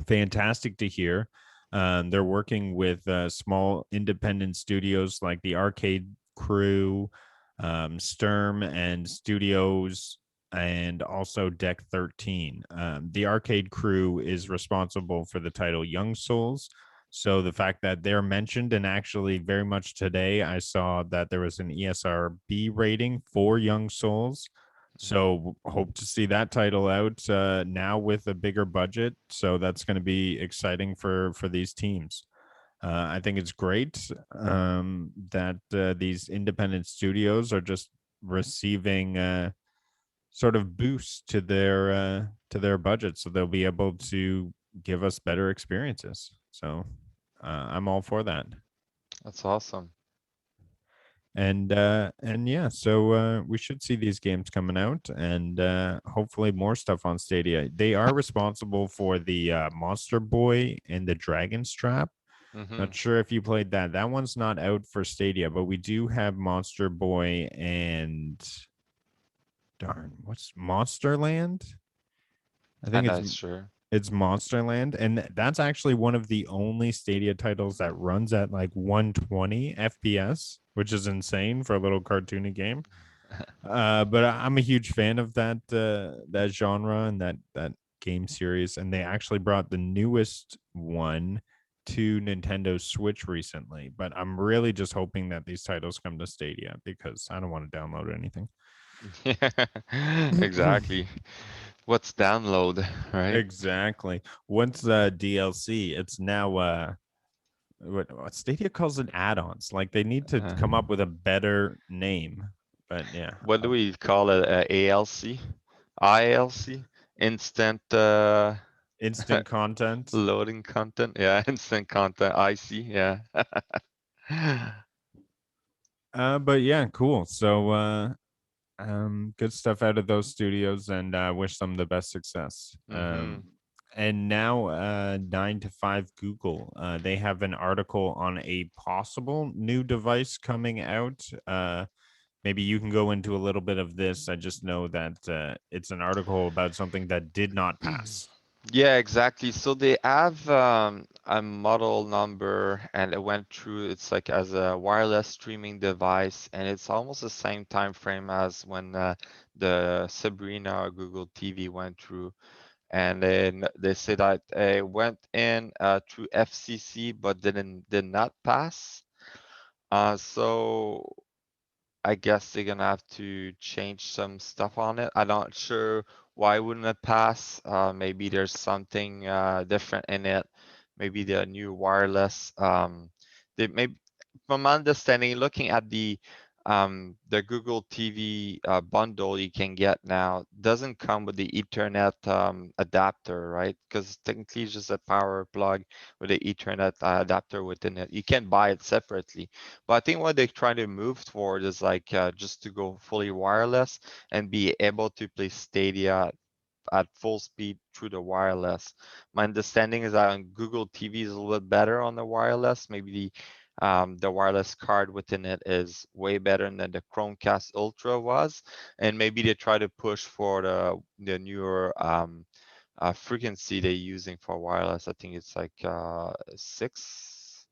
fantastic to hear. They're working with small independent studios like the Arcade Crew, Sturm, and Studios, and also Deck 13. The Arcade Crew is responsible for the title Young Souls. So the fact that they're mentioned, and actually very much today, I saw that there was an ESRB rating for Young Souls. So hope to see that title out now with a bigger budget. So that's going to be exciting for these teams. I think it's great that these independent studios are just receiving sort of boosts to their budget, so they'll be able to give us better experiences. So I'm all for that. That's awesome. And yeah, so we should see these games coming out, and hopefully more stuff on Stadia. They are responsible for the Monster Boy and the Dragon's Trap. Hmm. Not sure if you played that. That one's not out for Stadia, but we do have Monster Boy and darn, what's Monsterland? I I'm think not sure. it's Monsterland, and that's actually one of the only Stadia titles that runs at like 120 FPS, which is insane for a little cartoony game. But I'm a huge fan of that genre and that game series, and they actually brought the newest one to Nintendo Switch recently. But I'm really just hoping that these titles come to Stadia because I don't want to download anything. Yeah, exactly. What's download, right? Exactly. Once DLC, it's now what Stadia calls it add-ons. Like they need to Uh, come up with a better name. But yeah, what do we call it? ALC? ILC? Instant instant content. loading content? Yeah, instant content. IC, yeah. But yeah, cool. So good stuff out of those studios, and wish them the best success. Hmm. And now 9 to 5 Google, they have an article on a possible new device coming out. Maybe you can go into a little bit of this. I just know that it's an article about something that did not pass. Yeah, exactly. So they have a model number and it went through, it's like as a wireless streaming device, and it's almost the same time frame as when the Sabrina or Google TV went through. And then they say that it went in through FCC but did not pass. So I guess they're gonna have to change some stuff on it. I'm not sure why wouldn't it pass. Maybe there's something different in it. Maybe the new wireless. They may, from my understanding, looking at the The Google TV bundle you can get now doesn't come with the Ethernet adapter, right? Because technically it's just a power plug with the Ethernet adapter within it. You can buy it separately. But I think what they're trying to move toward is like just to go fully wireless and be able to play Stadia at full speed through the wireless. My understanding is that on Google TV is a little bit better on the wireless. Maybe the wireless card within it is way better than the Chromecast Ultra was, and maybe they try to push for the newer frequency they're using for wireless. I think it's like 6.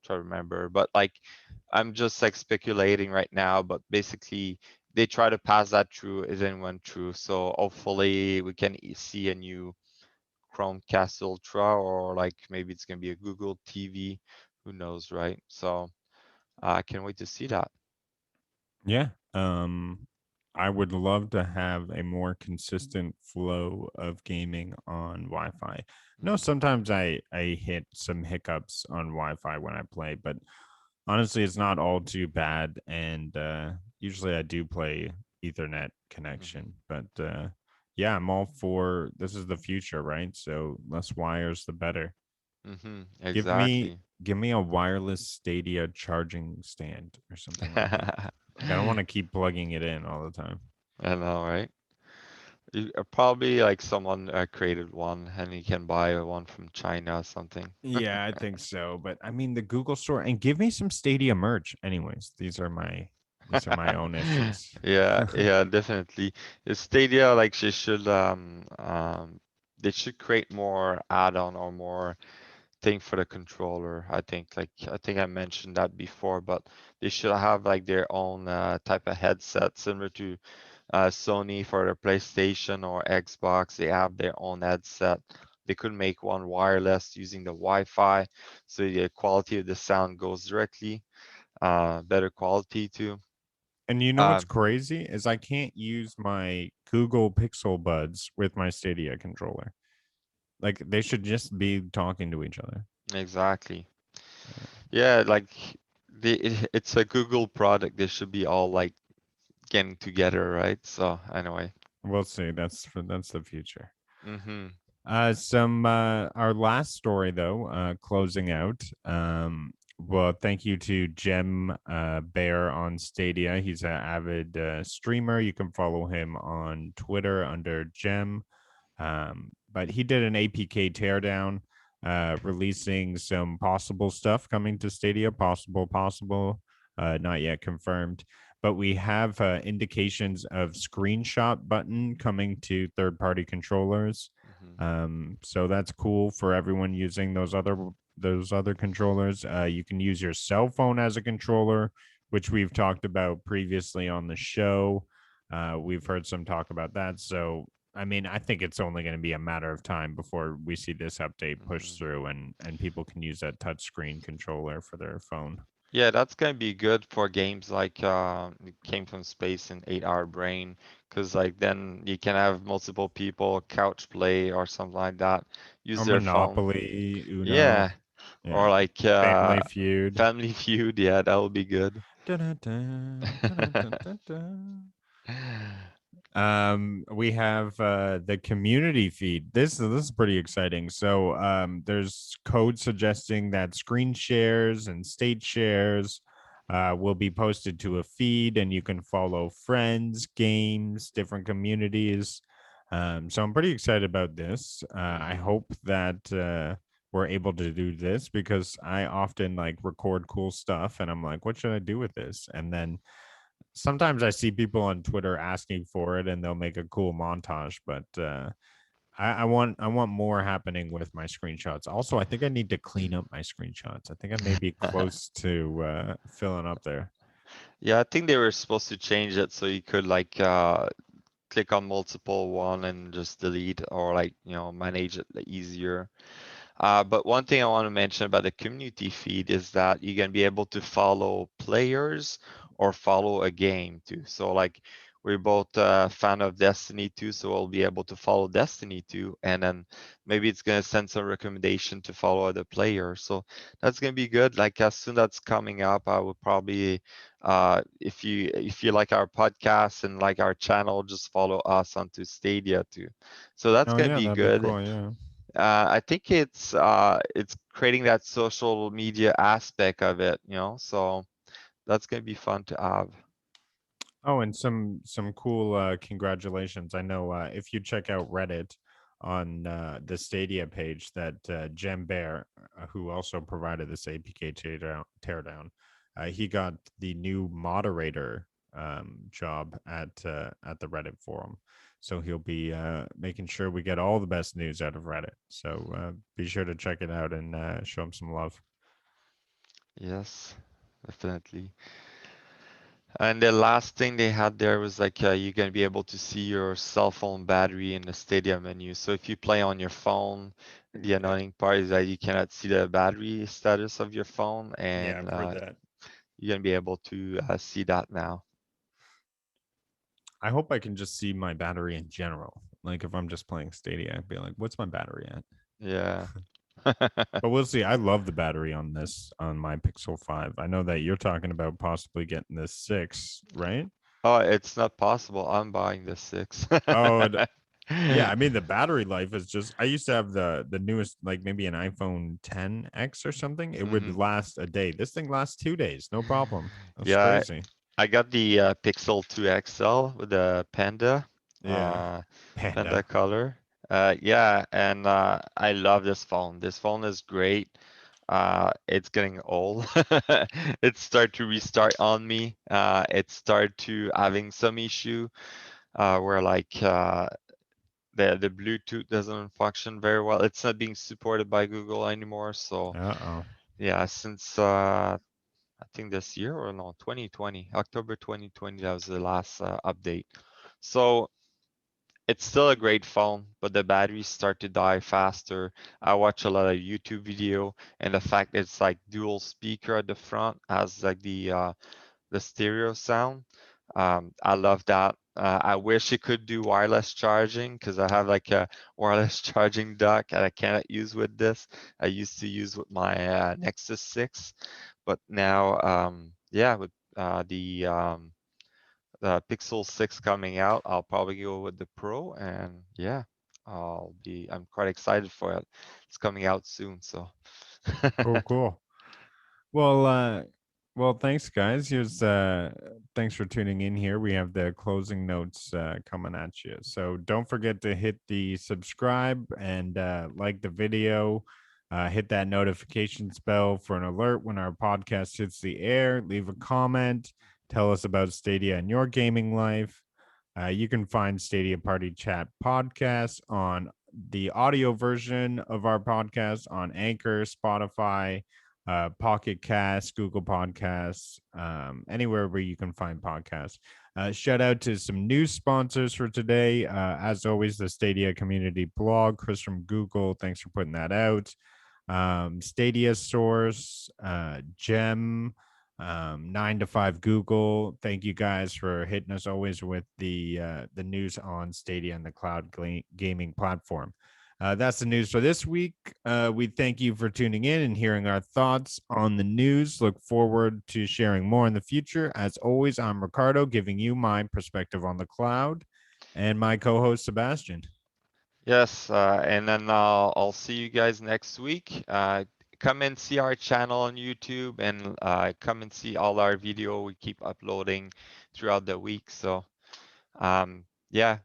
Try to remember, but like I'm just like speculating right now. But basically, they try to pass that through. It didn't went through, so hopefully we can see a new Chromecast Ultra, or like maybe it's gonna be a Google TV. Who knows, right? So I can't wait to see that. Yeah. I would love to have a more consistent flow of gaming on Wi-Fi. No, Mhm, sometimes I hit some hiccups on Wi-Fi when I play, but honestly, it's not all too bad. And usually, I do play Ethernet mhm, connection. But yeah, I'm all for this is the future, right? So less wires, the better. Give me exactly. give me a wireless Stadia charging stand or something like that. Like I don't want to keep plugging it in all the time. I know, right? Probably like someone created one, and you can buy one from China or something. Yeah, I think so. But I mean the Google store and give me some Stadia merch. Anyways, these are my own issues. Yeah, yeah, definitely. Stadia, like they should create more add-on or more thing for the controller. I think I mentioned that before, but they should have like their own type of headset similar to Sony for their PlayStation or Xbox. They have their own headset. They could make one wireless using the Wi-Fi, so the quality of the sound goes directly, better quality too. And you know what's Um, crazy is I can't use my Google Pixel buds with my Stadia controller. Like they should just be talking to each other. exactly. Yeah. Yeah, like it's a Google product. They should be all like getting together, right? So anyway. We'll see. That's the future. Mm-hmm. Some our last story though, closing out. Well, thank you to Gem Bear on Stadia. He's an avid streamer. You can follow him on Twitter under Gem. But he did an APK teardown, releasing some possible stuff coming to Stadia. Possible, not yet confirmed. But we have indications of screenshot button coming to third-party controllers. Mm-hmm. So that's cool for everyone using those other controllers. You can use your cell phone as a controller, which we've talked about previously on the show. We've heard some talk about that. So I mean, I think it's only going to be a matter of time before we see this update push Mm-hmm. through and people can use that touchscreen controller for their phone. Yeah, that's gonna be good for games like it Came from Space and 8 Hour Brain, because like then you can have multiple people couch play or something like that, use Or their phone. Monopoly, Uno, Yeah, or yeah, like Family Feud. Family Feud. Yeah, that would be good. Dun-dun-dun, dun-dun-dun-dun-dun. We have the community feed. This is pretty exciting. So there's code suggesting that screen shares and state shares will be posted to a feed, and you can follow friends, games, different communities. So I'm pretty excited about this. I Mm-hmm. hope that we're able to do this because I often like record cool stuff and I'm like, what should I do with this? And then sometimes I see people on Twitter asking for it and they'll make a cool montage, but I want more happening with my screenshots. Also, I think I need to clean up my screenshots. I think I may be close to filling up there. Yeah, I think they were supposed to change it so you could like click on multiple one and just delete, or like manage it easier. But one thing I want to mention about the community feed is that you're gonna be able to follow players or follow a game too. So like we're both a fan of Destiny 2, so we'll be able to follow Destiny 2, and then maybe it's gonna send some recommendation to follow other players. So that's gonna be good. Like as soon as that's coming up, I will probably If you like our podcast and like our channel, just follow us onto Stadia too. So that's Oh gonna yeah, be that'd be good. cool. Yeah. I think it's creating that social media aspect of it, so that's gonna be fun to have. Oh, and some cool congratulations. I know if you check out Reddit on the Stadia page, that Gem Bear, who also provided this APK teardown, he got the new moderator job at the Reddit forum. So he'll be making sure we get all the best news out of Reddit. So be sure to check it out and show him some love. Yes, definitely. And the last thing they had there was like you're gonna be able to see your cell phone battery in the Stadia menu. So if you play on your phone, the annoying part is that you cannot see the battery status of your phone, Yeah, and I've heard that. you're gonna be able to see that now. I hope I can just see my battery in general. Like if I'm just playing Stadia, I'd be like, "What's my battery at?" Yeah. But we'll see. I love the battery on this on my Pixel 5. I know that you're talking about possibly getting this 6, right? Oh, it's not possible. I'm buying the six. Oh, yeah. I mean, the battery life is just. I used to have the newest, like maybe an iPhone 10X or something. It would Mhm. last a day. This thing lasts 2 days, no problem. That's Yeah, crazy. I got the Pixel 2 XL with the Yeah, uh, panda Panda. color. Yeah, and I love this phone. This phone is great. It's getting old. It started to restart on me. It started to having some issue where like the Bluetooth doesn't function very well. It's not being supported by Google anymore. So Uh oh. yeah, since I think this year or no, 2020, October 2020, that was the last update. So it's still a great phone, but the batteries start to die faster. I watch a lot of YouTube video, and the fact it's like dual speaker at the front has like the stereo sound. I love that. I wish it could do wireless charging because I have like a wireless charging dock and I cannot use with this. I used to use with my Nexus 6, but now, yeah, with the Pixel 6 coming out, I'll probably go with the Pro, and yeah, I'm quite excited for it. It's coming out soon, so. Cool, cool. Well, thanks, guys. Here's thanks for tuning in here. We have the closing notes coming at you. So don't forget to hit the subscribe and like the video. Hit that notifications bell for an alert when our podcast hits the air. Leave a comment. Tell us about Stadia in your gaming life. You can find Stadia Party Chat podcast on the audio version of our podcast on Anchor, Spotify, Pocket Cast, Google Podcasts, anywhere where you can find podcasts. Shout out to some new sponsors for today. As always, the Stadia community blog, Chris from Google. Thanks for putting that out. Stadia Source, Gem, 9 to 5 Google. Thank you guys for hitting us always with the news on Stadia and the cloud gaming platform. That's the news for this week. We thank you for tuning in and hearing our thoughts on the news. Look forward to sharing more in the future. As always, I'm Ricardo, giving you my perspective on the cloud, and my co-host Sebastian. Yes, and then I'll see you guys next week. Come and see our channel on YouTube, and come and see all our video we keep uploading throughout the week. So, yeah,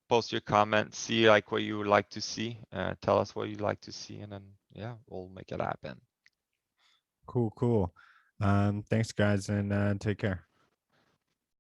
post your comments, see like what you would like to see, tell us what you'd like to see, and then yeah, we'll make it happen. Cool, cool. Thanks, guys, and take care.